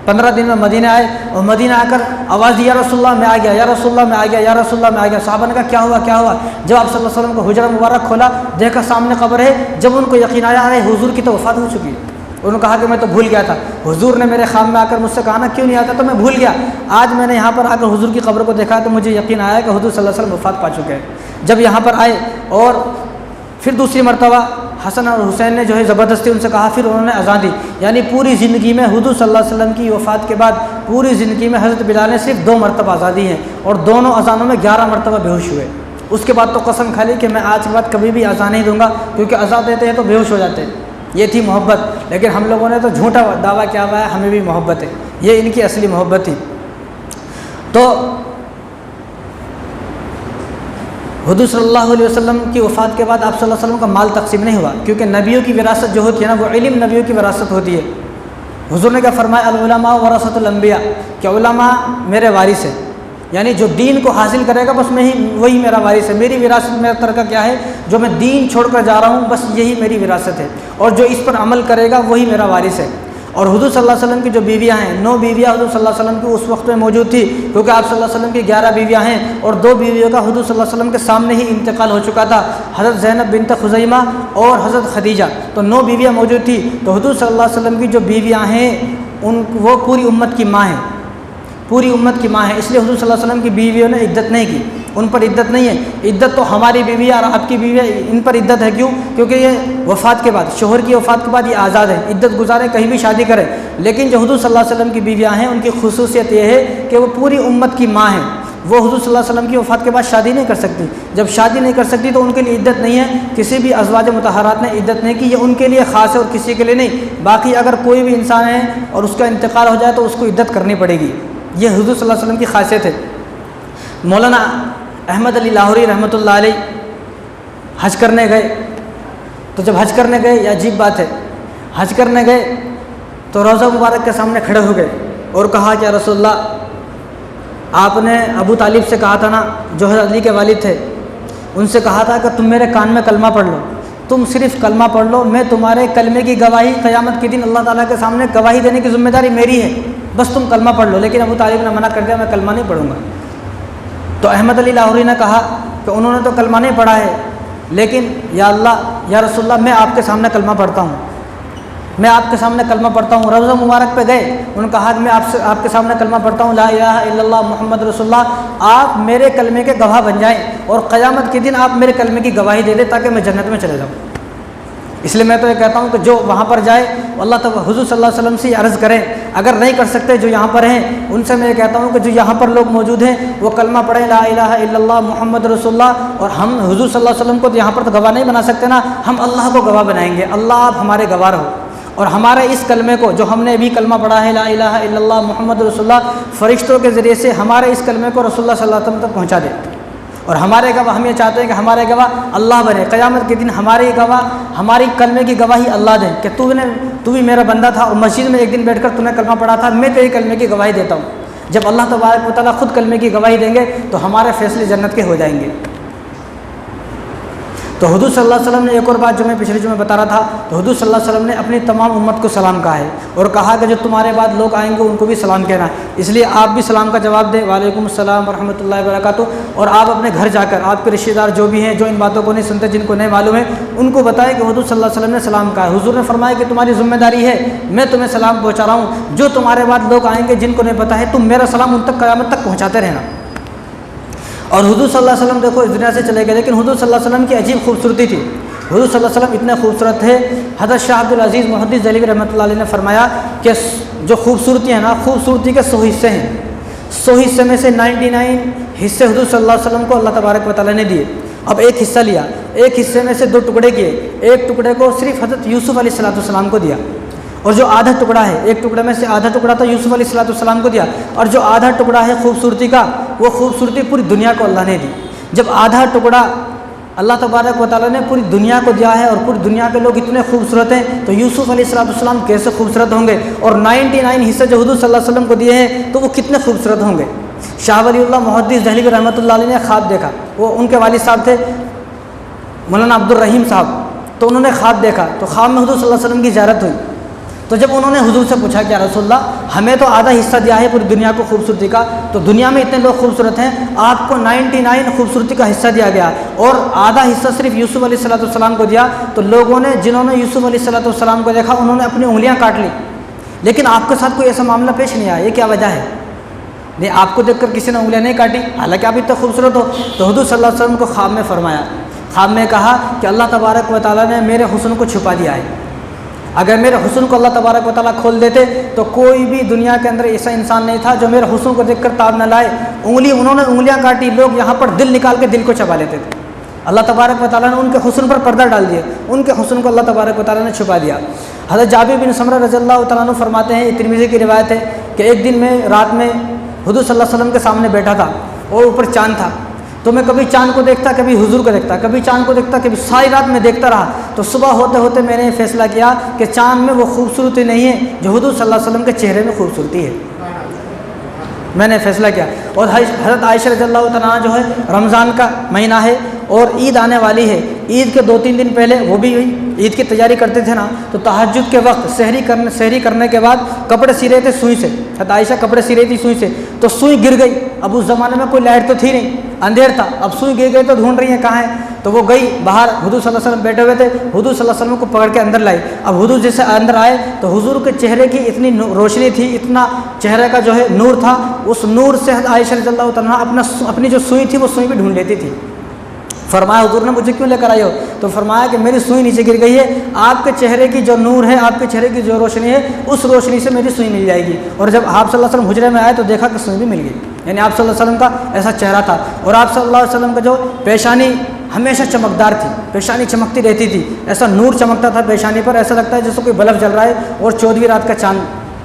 S2: 15 दिन में मदीना आए और मदीना आकर आवाज़ दी या रसूलुल्लाह मैं आ गया, या रसूलुल्लाह मैं आ गया, या रसूलुल्लाह मैं आ गया। साहबा ने कहा क्या हुआ क्या हुआ। जब आप सल्लल्लाहु अलैहि वसल्लम को हुजरा मुबारक खोला, देखा सामने कब्र है। जब उनको यकीन आया अरे हुजूर की तो वफ़ात हो चुकी है। उन्होंने कहा कि मैं तो भूल गया था, हुजूर ने मेरे ख्वाब में आकर मुझसे कहा ना क्यों नहीं आता, तो मैं भूल गया। आज मैंने यहाँ पर आकर हुजूर की कब्र को देखा तो मुझे यकीन आया कि हुजूर सल्लल्लाहु अलैहि वसल्लम वफ़ात पा चुके हैं। जब यहाँ पर आए और फिर दूसरी मरतबा हसन और हुसैन ने जो है ज़बरदस्ती उनसे कहा, फिर उन्होंने अज़ान दी। यानी पूरी ज़िंदगी में हुजूर सल्लल्लाहु अलैहि वसल्लम की वफ़ात के बाद पूरी ज़िंदगी में हज़रत बिलाल ने सिर्फ 2 मरतबा अज़ान दी है और दोनों अज़ानों में 11 मरतबा बेहोश हुए। उसके बाद तो कसम खा ली कि मैं आज के बाद कभी भी अज़ान नहीं दूँगा, क्योंकि अज़ान देते हैं तो बेहोश हो जाते हैं। ये थी मोहब्बत। लेकिन हम लोगों ने तो झूठा दावा किया हुआ है हमें भी मोहब्बत है, ये इनकी असली मोहब्बत थी। तो हुजूर सल्लल्लाहु अलैहि वसल्लम की वफ़ात के बाद आप सल्लल्लाहु अलैहि वसल्लम का माल तकसीम नहीं हुआ, क्योंकि नबियों की विरासत जो होती है ना वो इल्म नबियों की विरासत होती है। हुजूर ने क्या फरमाया, अल उलमा वरसतुल अंबिया, कि उलमा मेरे वारिस है, यानी जो दीन को हासिल करेगा बस मैं ही वही मेरा वारिस है। मेरी विरासत मेरा तरका क्या है, जो मैं दीन छोड़कर जा रहा हूँ बस यही मेरी विरासत है, और जो इस पर अमल करेगा वही मेरा वारिस है। और हुजूर सल्लल्लाहु अलैहि वसल्लम की जो बीवियाँ हैं, 9 बीवियाँ हुजूर सल्लल्लाहु अलैहि वसल्लम की उस वक्त में मौजूद थी, क्योंकि आप सल्लल्लाहु अलैहि वसल्लम की 11 बीवियाँ हैं और 2 बीवियों का हुजूर सल्लल्लाहु अलैहि वसल्लम के सामने ही इंतकाल हो चुका था, हज़रत ज़ैनब बिन्त खुज़ैमा और हज़रत खदीजा। तो 9 बीवियाँ मौजूद थी। तो हुजूर सल्लल्लाहु अलैहि वसल्लम की जो बीवियाँ हैं वो पूरी उम्मत की माँ हैं, पूरी उम्मत की माँ है। इसलिए हुजूर सल्लल्लाहु अलैहि वसल्लम की बीवियों ने इद्दत नहीं की, उन पर इद्दत नहीं है। इद्दत तो हमारी बीवी और आपकी बीवी इन पर इद्दत है। क्यों? क्योंकि ये वफ़ात के बाद, शोहर की वफ़ात के बाद ये आज़ाद है, इद्दत गुजारे, कहीं भी शादी करें। लेकिन जो हुजूर सल्लल्लाहु अलैहि वसल्लम की बीवियाँ हैं उनकी खुसूसियत ये है कि वो पूरी उम्मत की माँ हैं,
S1: वो हुज़ूर सल्लल्लाहु अलैहि वसल्लम की वफ़ात के बाद शादी नहीं कर सकती। जब शादी नहीं कर सकती तो उनके लिए इद्दत नहीं है, किसी भी अज़वाज मुतहरात ने इद्दत नहीं की, ये उनके लिए ख़ास है और किसी के लिए नहीं। बाकी अगर कोई भी इंसान है और उसका इंतकाल हो जाए तो उसको इद्दत करनी पड़ेगी। ये हुज़ूर सल्लल्लाहु अलैहि वसल्लम की खासियत है। मौलाना अहमद अली लाहौरी रहमतुल्लाह अलैह हज करने गए, तो जब हज करने गए, ये अजीब बात है, हज करने गए तो रोज़ा मुबारक के सामने खड़े हो गए और कहा कि या रसूलल्लाह, आपने अबू तालिब से कहा था ना, जो हज़रत अली के वालिद थे, उनसे कहा था कि तुम मेरे कान में कलमा पढ़ लो, तुम सिर्फ़ कलमा पढ़ लो, मैं तुम्हारे कलमे की गवाही क़यामत के दिन अल्लाह ताला के सामने गवाही देने की ज़िम्मेदारी मेरी है, बस तुम कलमा पढ़ लो। लेकिन अबू तालिब ने मना कर दिया, मैं कलमा नहीं पढ़ूँगा। तो अहमद अली लाहौरी ने कहा कि उन्होंने तो कलमा नहीं पढ़ा है, लेकिन या अल्लाह, या रसूलल्लाह, मैं आपके सामने कलमा पढ़ता हूँ, मैं आपके सामने कलमा पढ़ता हूँ। रोज़ा मुबारक पे गए, उन्होंने कहा कि मैं आपके सामने कलमा पढ़ता हूँ, ला इलाहा इल्लल्लाह मुहम्मद रसूलुल्लाह, आप मेरे कलमे के गवाह बन जाएं और क़यामत के दिन आप मेरे कलमे की गवाही दे दें ताकि मैं जन्नत में चले जाऊँ। इसलिए मैं तो ये कहता हूँ कि जो वहाँ पर जाए अल्लाह तआला हुज़ूर सल्लल्लाहु अलैहि वसल्लम से अर्ज़ करें, अगर नहीं कर सकते जो यहाँ पर हैं उनसे मैं ये कहता हूँ कि जो यहाँ पर लोग मौजूद हैं वो कलमा पढ़ें, ला इलाहा इल्लल्लाह मुहम्मद रसूलुल्लाह। और हम हुज़ूर सल्लल्लाहु अलैहि वसल्लम को तो यहाँ पर तो गवाह नहीं बना सकते ना, हम अल्लाह को गवाह बनाएंगे। अल्लाह आप हमारे गवाह हो और हमारे इस कलमे को, जो हमने अभी कलमा पढ़ा है, ला इलाहा इल्लल्लाह मुहम्मद रसूलुल्लाह, फ़रिश्तों के ज़रिए से हमारे इस कलमे को रसूलुल्लाह सल्लल्लाहु अलैहि वसल्लम तक पहुँचा दे। और हमारे गवाह, हम ये चाहते हैं कि हमारे गवाह अल्लाह बने, क़यामत के दिन हमारे गवाह, हमारी कलमे की गवाही अल्लाह दें कि तू भी मेरा बंदा था और मस्जिद में एक दिन बैठकर तूने कलमा पढ़ा था, मैं तेरे कलमे की गवाही देता हूँ। जब अल्लाह तबारक व तआला खुद कलमे की गवाही देंगे तो हमारे फ़ैसले जन्नत के हो जाएंगे। तो हुज़ूर सल्लल्लाहु अलैहि वसल्लम ने एक और बात जो मैं पिछले जो मैं बता रहा था, तो हुज़ूर सल्लल्लाहु अलैहि वसल्लम ने अपनी तमाम उम्मत को सलाम कहा है और कहा कि जो तुम्हारे बाद लोग आएंगे उनको भी सलाम कहना है। इसलिए आप भी सलाम का जवाब दें, वालेकुम अस्सलाम वरहमतुल्लाहि वबरकातुहू। और आप अपने घर जाकर आपके रिश्तेदार जो भी हैं, जो इन बातों को नहीं सुनते, जिनको नहीं मालूम है, उनको बताएं कि हुज़ूर सल्लल्लाहु अलैहि वसल्लम ने सलाम कहा है। हुज़ूर ने फरमाया कि तुम्हारी ज़िम्मेदारी है, मैं तुम्हें सलाम पहुँचा रहा हूँ, जो तुम्हारे बाद लोग आएंगे जिनको नहीं पता है, तुम मेरा सलाम उन तक क़यामत तक पहुँचाते रहना। और हुज़ूर सल्लल्लाहु अलैहि वसल्लम देखो इस दुनिया से चले गए, लेकिन हुज़ूर सल्लल्लाहु अलैहि वसल्लम की अजीब खूबसूरती थी। हुज़ूर सल्लल्लाहु अलैहि वसल्लम इतने खूबसूरत थे, हज़रत शाह अब्दुल अज़ीज़ मुहद्दिस दहलवी रहमतुल्लाह अलैह ने फरमाया कि जो खूबसूरती है ना, खूबसूरती के 100 हिस्से हैं, 100 हिस्से में से 99 हिस्से हुज़ूर सल्लल्लाहु अलैहि वसल्लम को अल्लाह तबारक व तआला ने दिए। अब एक हिस्सा लिया, एक हिस्से में से 2 टुकड़े किए, एक टुकड़े को सिर्फ हज़रत यूसुफ़ अलैहिस्सलाम को दिया, और जो आधा टुकड़ा है, एक टुकड़े में से आधा टुकड़ा तो यूसुफ़ अलैहिस्सलाम को दिया, और जो आधा टुकड़ा है खूबसूरती का, वो खूबसूरती पूरी दुनिया को अल्लाह ने दी। जब आधा टुकड़ा अल्लाह तबारक व तआला ने पूरी दुनिया को दिया है और पूरी दुनिया के लोग इतने खूबसूरत हैं, तो यूसुफ़ अलैहिस्सलाम कैसे खूबसूरत होंगे, और 99 हिस्से जो हुज़ूर सल्लल्लाहु अलैहि वसल्लम को दिए हैं तो वो कितने खूबसूरत होंगे। शाह वलीउल्लाह मुहद्दिस दहलवी रहमतुल्लाह अलैह ने ख्वाब देखा, वो उनके वालिद साहब थे मौलाना अब्दुल रहीम साहब, तो उन्होंने ख्वाब देखा, तो ख्वाब में हुज़ूर सल्लल्लाहु अलैहि वसल्लम की ज़ियारत हुई। तो जब उन्होंने हुज़ूर से पूछा कि या रसूलल्लाह, हमें तो आधा हिस्सा दिया है पूरी दुनिया को खूबसूरती का, तो दुनिया में इतने लोग खूबसूरत हैं, आपको 99 खूबसूरती का हिस्सा दिया गया और आधा हिस्सा सिर्फ यूसुफ़ अलैहिस्सलाम को दिया, तो लोगों ने, जिन्होंने यूसुफ़ अलैहिस्सलाम को देखा, उन्होंने अपनी उंगलियाँ काट ली, लेकिन आपके साथ कोई ऐसा मामला पेश नहीं आया, ये क्या वजह है? नहीं, आपको देखकर किसी ने उंगलियाँ नहीं काटी, हालांकि आप इतना खूबसूरत हो। तो हुज़ूर सल्लल्लाहु अलैहि वसल्लम को ख्वाब में फरमाया, ख्वाब में कहा कि अल्लाह तबारक व तआला ने मेरे हुस्न को छुपा दिया है, अगर मेरे हुस्न को अल्लाह तबारक व तआला खोल देते तो कोई भी दुनिया के अंदर ऐसा इंसान नहीं था जो मेरे हुस्न को देखकर ताब न लाए। उन्होंने उंगलियां काटी, लोग यहाँ पर दिल निकाल के दिल को चबा लेते थे। अल्लाह तबारक व तआला ने उनके हुस्न पर पर्दा डाल दिया, उनके हुस्न को अल्लाह तबारक व तआला ने छुपा दिया। हज़रत जाबिर बिन समरा रज़ियल्लाहु तआला अन्हु फरमाते हैं, ये तिरमिज़ी की रिवायत है कि एक दिन मैं रात में हुज़ूर सल्लल्लाहु अलैहि वसल्लम के सामने बैठा था और ऊपर चाँद था, तो मैं कभी चाँद को देखता, कभी हुजूर को देखता, कभी चाँद को देखता, कभी सारी रात में देखता रहा। तो सुबह होते होते मैंने फैसला किया कि चाँद में वो खूबसूरती नहीं है जो हुजूर सल्लल्लाहु अलैहि वसल्लम के चेहरे में खूबसूरती है, मैंने फैसला किया। और हज़रत आयशा रज़ियल्लाहु तआला अन्हा जो है, रमज़ान का महीना है और ईद आने वाली है, ईद के 2-3 दिन पहले वो भी ईद की तैयारी करते थे ना, तो तहज्जुद के वक्त सहरी करने के बाद कपड़े सी रहे थे सुई से, हज़रत आयशा कपड़े सी रही थी सुई से, तो सुई गिर गई। अब उस ज़माने में कोई लाइट तो थी नहीं, अंधेर था, अब सुई गिर गई तो ढूंढ रही है कहाँ है, तो वो गई बाहर, हुजूर सल्लल्लाहु अलैहि वसल्लम बैठे हुए थे, हुजूर सल्लल्लाहु अलैहि वसल्लम को पकड़ के अंदर लाई। अब हुजूर जैसे अंदर आए तो हुजूर के चेहरे की इतनी रोशनी थी, इतना चेहरे का जो है नूर था, उस नूर से आयशा रज़ियल्लाहु तआला अपनी जो सुई थी वो सुई भी ढूंढ लेती थी। फरमाया हुजूर ने मुझे क्यों लेकर आए हो? तो फरमाया कि मेरी सुई नीचे गिर गई है, आपके चेहरे की जो नूर है, आपके चेहरे की जो रोशनी है, उस रोशनी से मेरी सुई मिल जाएगी। और जब आप सल्लल्लाहु अलैहि वसल्लम हुजरे में आए तो देखा कि सुई भी मिल गई।
S2: यानी आप सल्लल्लाहु अलैहि वसल्लम का ऐसा चेहरा था। और आप सल्लल्लाहु अलैहि वसल्लम का जो पेशानी हमेशा चमकदार थी, पेशानी चमकती रहती थी, ऐसा नूर चमकता था पेशानी पर, ऐसा लगता है जैसे कोई बल्ब जल रहा है और 14वीं रात का चांद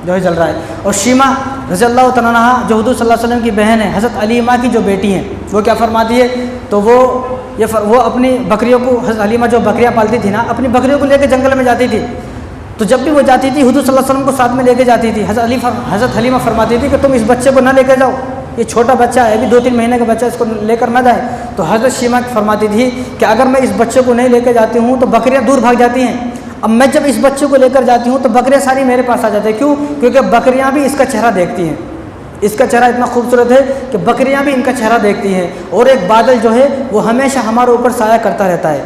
S2: जो है जल रहा है। और शीमा रज़ियल्लाहु तआला अन्हा जो हुज़ूर सल्लल्लाहु अलैहि वसल्लम की बहन है, हज़रत अलीमा की जो बेटी हैं, वो क्या फरमाती है, तो वो अपनी बकरियों को, हज़रत अलीमा जो बकरियाँ पालती थी ना, अपनी बकरियों को लेकर जंगल में जाती थी। तो जब भी वो जाती थी हुज़ूर सल्लल्लाहु अलैहि वसल्लम को साथ में लेके जाती थी। हज़रत हलीमा फरमाती थी कि तुम इस बच्चे को ना लेकर जाओ, ये छोटा बच्चा है, अभी 2-3 महीने का बच्चा, इसको लेकर ना जाए। तो हज़रत शीमा फरमाती थी कि अगर मैं इस बच्चे को नहीं लेकर जाती हूँ तो बकरियाँ दूर भाग जाती हैं। अब मैं जब इस बच्चे को लेकर जाती हूँ तो बकरियाँ सारी मेरे पास आ जाती हैं। क्यों? क्योंकि बकरियाँ भी इसका चेहरा देखती हैं। इसका चेहरा इतना खूबसूरत है कि बकरियाँ भी इनका चेहरा देखती हैं। और एक बादल जो है वो हमेशा हमारे ऊपर साया करता रहता है।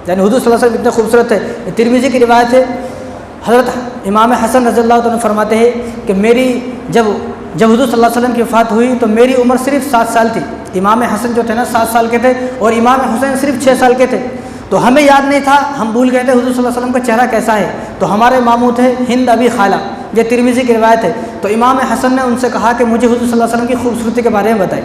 S2: यानी हुज़ूर सल्लल्लाहु अलैहि वसल्लम इतने खूबसूरत है। तिरमिज़ी की रिवायत है, हज़रत इमाम हसन रज़ियल्लाहु तआला फरमाते हैं कि मेरी जब हुज़ूर सल्लल्लाहु अलैहि वसल्लम की वफ़ात हुई तो मेरी उम्र सिर्फ 7 साल थी। इमाम हसन जो थे ना 7 साल के थे और इमाम हुसैन सिर्फ 6 साल के थे। तो हमें याद नहीं था, हम भूल गए थे हुज़ूर सल्लल्लाहु अलैहि वसल्लम का चेहरा कैसा है। तो हमारे मामू थे हिंद अबी खाला, ये तिरमिज़ी की रिवायत है। तो इमाम हसन ने उनसे कहा कि मुझे हुज़ूर सल्लल्लाहु अलैहि वसल्लम की खूबसूरती के बारे में बताएं,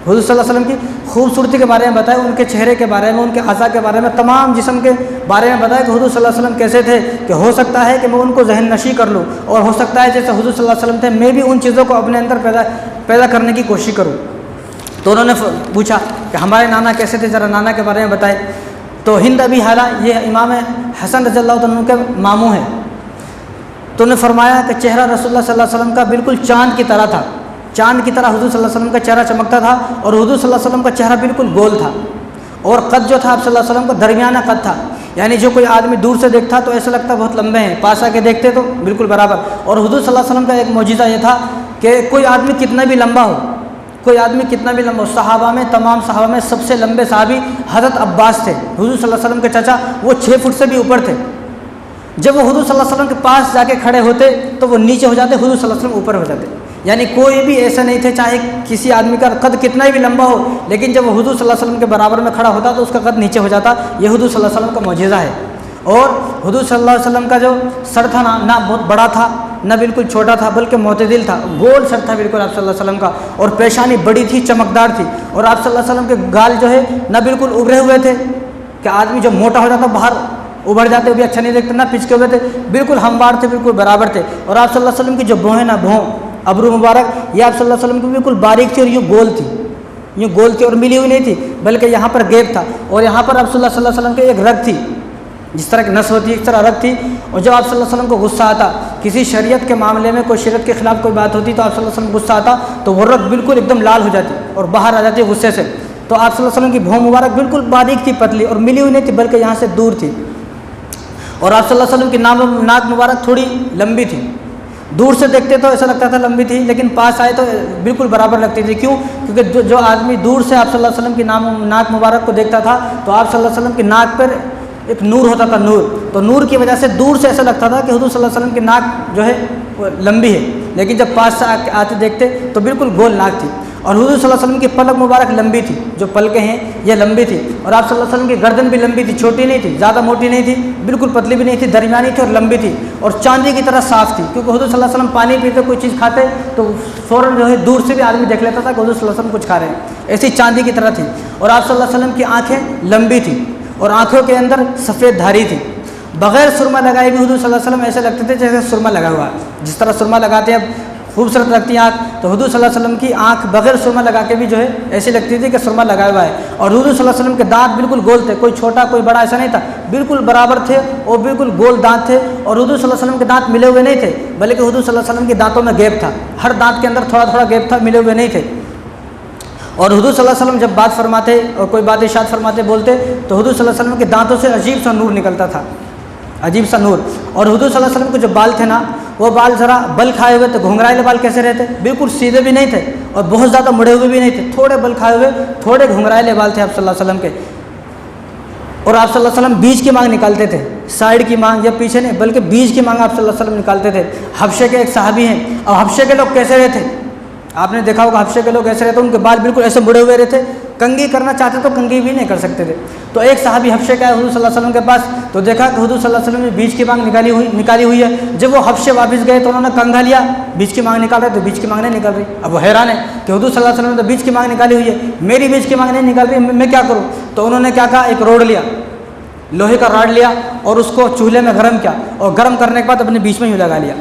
S2: हुज़ूर सल्लल्लाहु अलैहि वसल्लम की खूबसूरती के बारे में बताएं, उनके चेहरे के बारे में, उनके अज़ा के बारे में, तमाम जिस्म के बारे में बताएं कि हुज़ूर सल्लल्लाहु अलैहि वसल्लम कैसे थे, कि हो सकता है कि मैं उनको जहन नशी कर लूँ, और हो सकता है जैसे हुज़ूर सल्लल्लाहु अलैहि वसल्लम थे मैं भी उन चीज़ों को अपने अंदर पैदा करने की कोशिश करूँ। तो उन्होंने पूछा कि हमारे नाना कैसे थे, ज़रा नाना के बारे में बताएं। तो हिंद अबी हाला ये इमाम हसन रज़ियल्लाहु तआला अन्हु के मामू हैं। तो उन्होंने फरमाया कि चेहरा रसूलुल्लाह सल्लल्लाहु अलैहि वसल्लम का बिल्कुल चाँद की तरह था, चाँद की तरह हुज़ूर सल्लल्लाहु अलैहि वसल्लम का चेहरा चमकता था। और हुज़ूर सल्लल्लाहु अलैहि वसल्लम का चेहरा बिल्कुल गोल था और कद जो था आप सल्लल्लाहु अलैहि वसल्लम का दरमियाना कद था। यानी जो कोई आदमी दूर से देखता तो ऐसा लगता बहुत लंबे हैं, पास आके देखते तो बिल्कुल बराबर। और हुज़ूर सल्लल्लाहु अलैहि वसल्लम का एक मौजिज़ा ये था कि कोई आदमी कितना भी लंबा हो, कोई आदमी कितना भी लंबा हो, सहाबा में, तमाम सहाबा में सबसे लंबे सहाबी हज़रत अब्बास थे, हुज़ूर सल्लल्लाहु अलैहि वसल्लम के चाचा। वो 6 फुट से भी ऊपर थे। जब वो हुज़ूर सल्लल्लाहु अलैहि वसल्लम के पास जाके खड़े होते तो वो नीचे हो जाते, हुज़ूर सल्लल्लाहु अलैहि वसल्लम ऊपर हो जाते। यानी कोई भी ऐसा नहीं थे, चाहे किसी आदमी का कद कितना ही भी लंबा हो, लेकिन जब वो हुज़ूर सल्लल्लाहु अलैहि वसल्लम के बराबर में खड़ा होता तो उसका कद नीचे हो जाता। ये हुज़ूर सल्लल्लाहु अलैहि वसल्लम का मौजिज़ा है। और हुज़ूर सल्लल्लाहु अलैहि वसल्लम का जो सर था ना बहुत बड़ा था, ना बिल्कुल छोटा था, बल्कि मोतदिल था, गोल सर था बिल्कुल आप सल्लल्लाहु अलैहि वसल्लम का। और पेशानी बड़ी थी, चमकदार थी। और आप सल्लल्लाहु अलैहि वसल्लम के गाल जो है ना बिल्कुल उभरे हुए थे कि आदमी जब मोटा हो जाता बाहर उभर जाते भी अच्छा नहीं देखते, ना पिचके हुए थे, बिल्कुल हमवार थे, बिल्कुल बराबर थे। और आप सल्लल्लाहु अलैहि वसल्लम की जो भौं है ना, भौं अबरू मुबारक, ये आप सल्लल्लाहु अलैहि वसल्लम की बिल्कुल बारीक थी और यूँ गोल थी, यूँ गोल थी और मिली हुई नहीं थी, बल्कि यहाँ पर गैप था। और यहाँ पर आप सल्लल्लाहु अलैहि वसल्लम की एक रग थी, जिस तरह की नस होती है इस तरह रग थी। और जब आप सल्लल्लाहु अलैहि वसल्लम को गुस्सा आता, किसी शरीयत के मामले में कोई शरीयत के खिलाफ कोई बात होती तो आप सल्लल्लाहु अलैहि वसल्लम गुस्सा आता तो वो रग बिल्कुल एकदम लाल हो जाती और बाहर आ जाती है गुस्से से। तो आप सल्लल्लाहु अलैहि वसल्लम की भौं मुबारक बिल्कुल बारीक थी, पतली और मिली हुई नहीं थी, बल्कि यहाँ से दूर थी। और आप सल्लल्लाहु अलैहि वसल्लम की नाक मुबारक थोड़ी लंबी थी, दूर से देखते तो ऐसा लगता था लंबी थी, लेकिन पास आए तो बिल्कुल बराबर लगती थी। क्यों? क्योंकि जो आदमी दूर से आप सल्लल्लाहु अलैहि वसल्लम की नाक मुबारक को देखता था तो आप सल्लल्लाहु अलैहि वसल्लम की नाक पर एक नूर होता था, नूर। तो नूर की वजह से दूर से ऐसा लगता था कि हुज़ूर सल्लल्लाहु अलैहि वसल्लम की नाक जो है वो लंबी है, लेकिन जब पास से आते देखते तो बिल्कुल गोल नाक थी। और हुज़ूर सल्लल्लाहु अलैहि वसल्लम की पलक मुबारक लंबी थी, जो पलकें हैं ये लंबी थी। और आप सल्लल्लाहु अलैहि वसल्लम की गर्दन भी लंबी थी, छोटी नहीं थी, ज़्यादा मोटी नहीं थी, बिल्कुल पतली भी नहीं थी, दरमियानी थी और लंबी थी और चांदी की तरह साफ़ थी। क्योंकि हुज़ूर सल्लल्लाहु अलैहि वसल्लम पानी पीते, कोई चीज़ खाते तो फ़ौरन जो है दूर से भी आदमी देख लेता था कि हुज़ूर सल्लल्लाहु अलैहि वसल्लम कुछ खा रहे हैं, ऐसी चांदी की तरह थी। और आप सल्लल्लाहु अलैहि वसल्लम की आँखें लंबी थी और आँखों के अंदर सफ़ेद धारी थी। बग़ैर सुरमा लगाए भी हुज़ूर सल्लल्लाहु अलैहि वसल्लम ऐसे लगते थे जैसे सुरमा लगा हुआ है। जिस तरह सुरमा लगाते हैं खूबसूरत लगती है आँख, तो हुज़ूर सल्लल्लाहु अलैहि वसल्लम की आँख बग़ैर सुरमा लगा के भी जो है ऐसी लगती थी कि सुरमा लगा हुआ है। और हुज़ूर सल्लल्लाहु अलैहि वसल्लम के दांत बिल्कुल गोल थे, कोई छोटा कोई बड़ा ऐसा नहीं था, बिल्कुल बराबर थे और बिल्कुल गोल दांत थे। और हुज़ूर सल्लल्लाहु अलैहि वसल्लम के दांत मिले हुए नहीं थे, बल्कि हुज़ूर सल्लल्लाहु अलैहि वसल्लम के दांतों में गैप था, हर दांत के अंदर थोड़ा थोड़ा गैप था, मिले हुए नहीं थे। और हुज़ूर सल्लल्लाहु अलैहि वसल्लम जब बात फरमाते और कोई बात इरशाद फरमाते बोलते तो हुज़ूर सल्लल्लाहु अलैहि वसल्लम के दांतों से अजीब सा नूर निकलता था, अजीब सा नूर। और हुज़ूर सल्लल्लाहु अलैहि वसल्लम के जो बाल थे ना, वो बाल ज़रा बल खाए हुए थे, घुंघराइले बाल कैसे रहते, बिल्कुल सीधे भी नहीं थे और बहुत ज़्यादा मुड़े हुए भी नहीं थे, थोड़े बल खाए हुए, थोड़े घुंघराइले बाल थे आप सल्लल्लाहु अलैहि वसल्लम के। और आप सल्लल्लाहु अलैहि वसल्लम बीच की मांग निकालते थे, साइड की मांग या पीछे नहीं, बल्कि बीच की मांग आप सल्लल्लाहु अलैहि वसल्लम निकालते थे। हबशे के एक सहाबी हैं, और हबशे के लोग कैसे रहते, आपने देखा होगा हबशे के लोग ऐसे रहते, उनके बाल बिल्कुल ऐसे मुड़े हुए रहते,
S1: कंघी करना चाहते तो कंघी भी नहीं कर सकते थे। तो एक सहाबी हफ्शे का है हुजूर सल्लल्लाहु अलैहि वसल्लम के पास, तो देखा कि हुजूर सल्लल्लाहु अलैहि वसल्लम ने बीच की मांग निकाली हुई है। जब वो हफ्शे वापस गए तो उन्होंने कंघा लिया, बीच की मांग निकाल रहे तो बीच की मांग नहीं निकल रही। अब वो हैरान है कि हुजूर सल्लल्लाहु अलैहि वसल्लम ने तो बीच की मांग निकाली हुई है, मेरी बीच की मांग नहीं निकाल रही, मैं क्या करूँ। तो उन्होंने क्या कहा, एक रोड लिया, लोहे का रॉड लिया और उसको चूल्हे में गर्म किया और गर्म करने के बाद अपने बीच में यूँ लगा लिया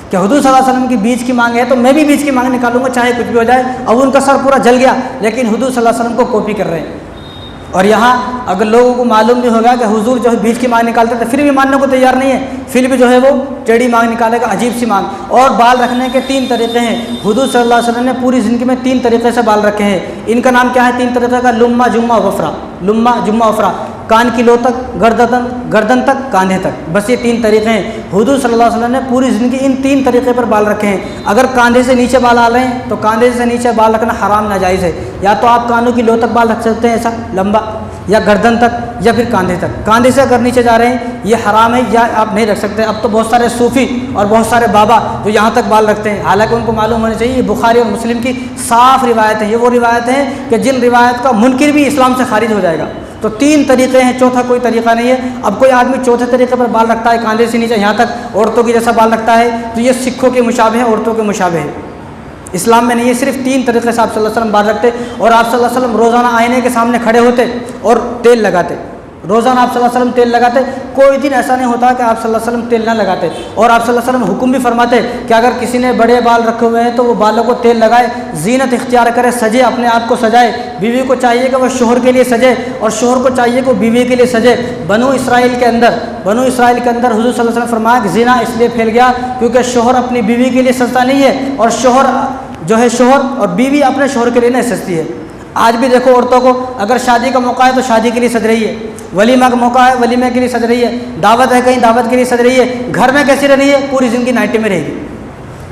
S1: कि हुजूर सल्लल्लाहु अलैहि वसल्लम की बीच की मांग है तो मैं भी बीच की मांग निकालूंगा, चाहे कुछ भी हो जाए। अब उनका सर पूरा जल गया, लेकिन हुजूर सल्लल्लाहु अलैहि वसल्लम को कॉपी कर रहे हैं। और यहाँ अगर लोगों को मालूम भी होगा कि हुजूर जो है बीच की मांग निकालते थे, फिर भी मानने को तैयार नहीं है, फिर भी जो है वो टेढ़ी मांग निकालेगा, अजीब सी मांग। और बाल रखने के 3 तरीक़े हैं। हुजूर सल्लल्लाहु अलैहि वसल्लम ने पूरी ज़िंदगी में 3 तरीक़े से बाल रखे हैं। इनका नाम क्या है 3 तरीक़े का? लुम्मा, जुम्मा, वफ़रा। लुम्मा, जुम्मा, वफ़रा, कान की लो तक, गर्दन तक, कांधे तक, बस ये 3 तरीक़े हैं। हुजूर सल्लल्लाहु अलैहि वसल्लम ने पूरी ज़िंदगी इन 3 तरीक़े पर बाल रखे हैं। अगर कांधे से नीचे बाल आ रहे हैं तो कांधे से नीचे बाल रखना हराम नाजायज़ है। या तो आप कानों की लो तक बाल रख सकते हैं ऐसा लंबा, या गर्दन तक, या फिर कांधे तक। कांधे से अगर नीचे जा रहे हैं ये हराम है, या आप नहीं रख सकते। अब तो बहुत सारे सूफ़ी और बहुत सारे बाबा जो यहाँ तक बाल रखते हैं, हालांकि उनको मालूम होना चाहिए ये बुखारी और मुस्लिम की साफ़ रिवायत है। ये वो रिवायत है कि जिन रिवायत का मुनकिर भी इस्लाम से खारिज हो जाएगा। तो 3 तरीक़े हैं, चौथा कोई तरीक़ा नहीं है। अब कोई आदमी चौथे तरीक़े पर बाल रखता है, कांधे से नीचे यहाँ तक औरतों की जैसा बाल रखता है, तो ये सिखों के मुशाबे है, औरतों के मुशाबे है, इस्लाम में नहीं है। सिर्फ 3 तरीक़े से आप सल्लल्लाहु अलैहि वसल्लम बाल रखते। और आप सल्लल्लाहु अलैहि वसल्लम रोज़ाना आईने के सामने खड़े होते और तेल लगाते। रोज़ाना आप सल्लल्लाहु अलैहि वसल्लम तेल लगाते, कोई दिन ऐसा नहीं होता कि आप सल्लल्लाहु अलैहि वसल्लम तेल ना लगाते। और आप सल्लल्लाहु अलैहि वसल्लम हुक्म भी फरमाते कि अगर किसी ने बड़े बाल रखे हुए हैं तो वो बालों को तेल लगाए, ज़ीनत इख्तियार करे, सजे, अपने आप को सजाए। बीवी को चाहिए कि वह शोहर के लिए सजे और शोहर को चाहिए कि वो बीवी के लिए सजे। बनु इसराइल के अंदर हुजूर सल्लल्लाहु अलैहि वसल्लम फरमाया कि ज़िना इसलिए फैल गया क्योंकि शोहर अपनी बीवी के लिए सजता नहीं है, और शोहर जो है शोहर और बीवी अपने शोहर के लिए नहीं सजती है। आज भी देखो औरतों को, अगर शादी का मौका है तो शादी के लिए सज रही है, वलीमा का मौका है वलीमे के लिए सज रही है, दावत है कहीं दावत के लिए सज रही है। घर में कैसी रह रही है? पूरी ज़िंदगी नाइटी में रहेगी,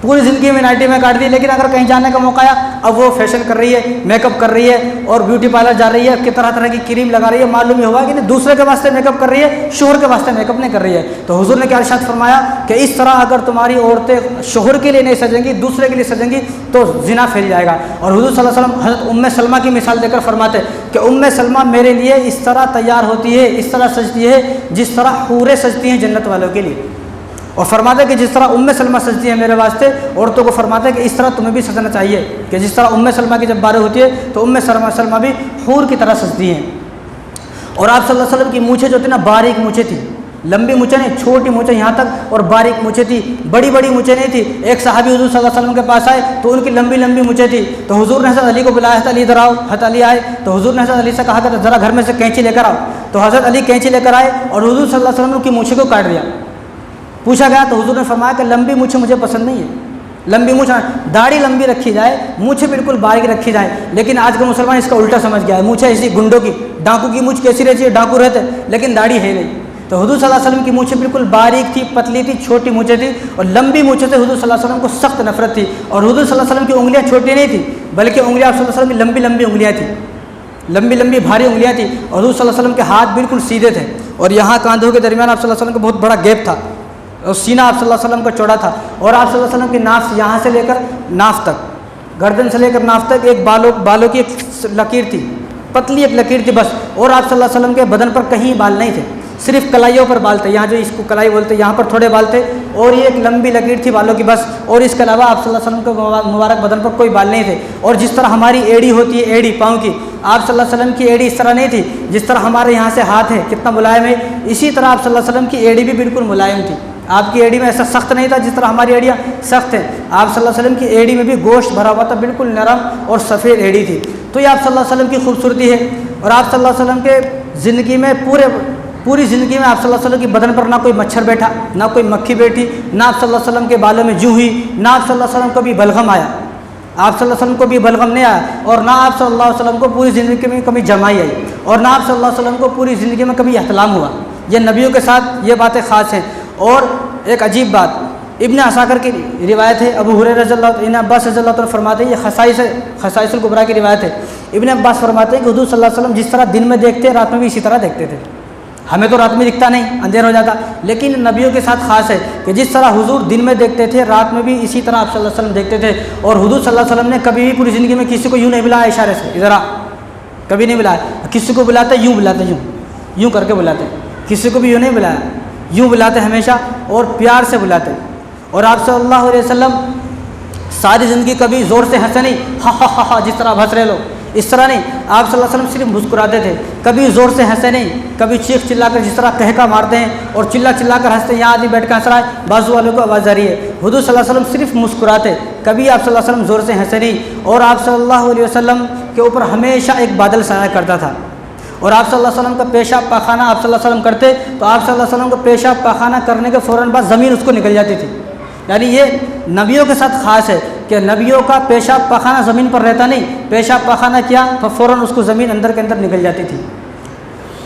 S1: पूरी ज़िंदगी में नाइटी में काट दी। लेकिन अगर कहीं जाने का मौका आया, अब वो फैशन कर रही है, मेकअप कर रही है और ब्यूटी पार्लर जा रही है, कि तरह तरह की क्रीम लगा रही है। मालूम ही होगा कि नहीं दूसरे के वास्ते मेकअप कर रही है, शोहर के वास्ते मेकअप नहीं कर रही है। तो हुजूर ने क्या इरशाद फरमाया कि इस तरह अगर तुम्हारी औरतें शोहर के लिए नहीं सजेंगी, दूसरे के लिए सजेंगी तो ज़िना फैल जाएगा। और हुजूर सल्लल्लाहु अलैहि वसल्लम हज़रत उम्मे सलमा की मिसाल देकर फरमाते कि उम्मे सलमा मेरे लिए इस तरह तैयार होती है, इस तरह सजती है जिस तरह हूरें सजती हैं जन्नत वालों के लिए। और फरमाते कि जिस तरह उम्मे सलमा सजती है मेरे वास्ते, औरतों को फरमाते कि इस तरह तुम्हें भी सजना चाहिए, कि जिस तरह उम्मे सलमा की जब बारिश होती है तो उम्मे सलमा भी हूर की तरह सजती हैं। और आप सल्लल्लाहु अलैहि वसल्लम की मूछें जो थी ना, बारीक मूछें थी, लंबी मूछें नहीं, छोटी मूछें यहाँ तक, और बारीक मूछें थी, बड़ी बड़ी मूछें नहीं थी। एक सहाबी हुजूर सल्लल्लाहु अलैहि वसल्लम के पास आए तो उनकी लंबी लंबी मूछें थी। तो हुजूर ने हज़रत अली को बुलाया, हज़रत अली इधर आओ। हज़रत अली आए तो हुजूर ने हज़रत अली से कहा कि ज़रा घर में से कैंची लेकर आओ। तो हज़रत अली कैंची लेकर आए और हुजूर सल्लल्लाहु अलैहि वसल्लम की मूछें को काट दिया। पूछा गया तो हुजूर ने फरमाया कि लंबी मूछें मुझे पसंद नहीं है, लंबी मूछ, दाढ़ी लंबी रखी जाए, मूछें बिल्कुल बारीक रखी जाए। लेकिन आज का मुसलमान इसका उल्टा समझ गया है, मूछें ऐसी गुंडों की, डाकू की मूछ कैसी रहती है, डाकू रहते लेकिन दाढ़ी है नहीं। तो हुजूर सल्लल्लाहु अलैहि वसल्लम की मूछें बिल्कुल बारीक थी, पतली थी, छोटी मूछें थी, और लंबी मूछें से हुजूर सल्लल्लाहु अलैहि वसल्लम को सख्त नफरत थी। और हुजूर सल्लल्लाहु अलैहि वसल्लम की उंगलियां छोटी नहीं थी, बल्कि उंगलियां आप सल्लल्लाहु अलैहि वसल्लम की लंबी लंबी उंगलियां थी, लंबी लंबी भारी उंगलियां थी। और हुजूर सल्लल्लाहु अलैहि वसल्लम के हाथ बिल्कुल सीधे थे, और यहाँ कांधों के दरमियान आप सल्लल्लाहु अलैहि वसल्लम का बहुत बड़ा गैप था, और सीना आप सल्लल्लाहु अलैहि वसल्लम का चौड़ा था। और आप सल्लल्लाहु अलैहि वसल्लम की नाफ से यहाँ से लेकर नाफ तक, गर्दन से लेकर नाफ तक एक बालों की एक लकीर थी, पतली एक लकीर थी बस। और आप सल्लल्लाहु अलैहि वसल्लम के बदन पर कहीं बाल नहीं थे, सिर्फ कलाइयों पर बाल थे, यहाँ जो इसको कलाई बोलते, यहाँ पर थोड़े बाल थे, और ये एक लंबी लकीर थी बालों की बस। और इसके अलावा आप सल्लल्लाहु अलैहि वसल्लम के मुबारक बदन पर कोई बाल नहीं थे। और जिस तरह हमारी एड़ी होती है, एड़ी पाँव की, आप सल्लल्लाहु अलैहि वसल्लम की एड़ी इस तरह नहीं थी, जिस तरह हमारे यहाँ से हाथ है कितना मुलायम है, इसी तरह आप सल्लल्लाहु अलैहि वसल्लम की एड़ी भी बिल्कुल मुलायम थी। आपकी एड़ी में ऐसा सख्त नहीं था जिस तरह हमारी एड़ियाँ सख्त हैं। आप सल्लल्लाहु अलैहि वसल्लम की एड़ी में भी गोश्त भरा हुआ था, बिल्कुल नरम और सफ़ेद एड़ी थी। तो ये आप सल्लल्लाहु अलैहि वसल्लम की खूबसूरती है। और आप सल्लल्लाहु अलैहि वसल्लम के ज़िंदगी में पूरी ज़िंदगी में आप सल्लल्लाहु अलैहि वसल्लम की बदन पर ना कोई मच्छर बैठा, ना कोई मक्खी बैठी, ना आप सल्लल्लाहु अलैहि वसल्लम के बालों में जू हुई, ना आप सल्लल्लाहु अलैहि वसल्लम को भी बलगम आया, आप सल्लल्लाहु अलैहि वसल्लम को भी बलगम नहीं आया, और ना आप सल्लल्लाहु अलैहि वसल्लम को पूरी ज़िंदगी में कभी जमाई आई, और ना आप सल्लल्लाहु अलैहि वसल्लम को पूरी ज़िंदगी में कभी एहतलाम हुआ। ये नबियों के साथ ये बातें ख़ास हैं। और एक अजीब बात, इब्न असाकर की रिवायत है, अबू हुरैरा रज़ियल्लाहु अन्हु, इब्न अब्बास रज़ियल्लाहु अन्हु फरमाते हैं, ये खसाइसुल कुबरा की रिवायत है। इब्न अब्बास फरमाते हैं कि हुज़ूर सल्लल्लाहु अलैहि वसल्लम जिस तरह दिन में देखते रात में भी इसी तरह देखते थे। हमें तो रात में दिखता नहीं, अंधेर हो जाता, लेकिन नबियों के साथ ख़ास है कि जिस तरह हुजूर दिन में देखते थे रात में भी इसी तरह आप सल्लल्लाहु अलैहि वसल्लम देखते थे। और हुजूर सल्लल्लाहु अलैहि वसल्लम ने कभी भी पूरी ज़िंदगी में किसी को यूँ नहीं बुलाया इशारे से, इधर आ, कभी नहीं बुलाया। किसी को बुलाते यूँ बुलाते, यूँ करके बुलाते, किसी को भी यूँ नहीं बुलाया, यूँ बुलाते हमेशा और प्यार से बुलाते। और आप सल्लल्लाहु अलैहि वसल्लम सारी ज़िंदगी कभी ज़ोर से हंसे नहीं, हा जिस तरह आप हंस रहे लोग, इस तरह नहीं। आप सल्लल्लाहु अलैहि वसल्लम सिर्फ मुस्कुराते थे, कभी ज़ोर से हंसे नहीं, कभी चीख चिल्लाकर जिस तरह कहका मारते हैं और चिल्ला चिल्लाकर हंसते हैं, यहाँ आदमी बैठ कर हंस रहा है, बाजू वालों को आवाज़ आ रही है। हुजूर सल्लल्लाहु अलैहि वसल्लम सिर्फ मुस्कुराते, कभी आप सल्लल्लाहु अलैहि वसल्लम ज़ोर से हंसे नहीं। और आप सल्लल्लाहु अलैहि वसल्लम के ऊपर हमेशा एक बादल साया करता था। और आप सल्लल्लाहु अलैहि वसल्लम का पेशाब पाखाना आप सल्लल्लाहु अलैहि वसल्लम करते तो आप सल्लल्लाहु अलैहि वसल्लम को पेशाब पाखाना करने के फ़ौरन बाद ज़मीन उसको निकल जाती थी। यानी ये नबियों के साथ ख़ास है कि नबियों का पेशाब पाखाना ज़मीन पर रहता नहीं, पेशाब पाखाना किया तो फ़ौरन उसको ज़मीन अंदर के अंदर निकल जाती थी।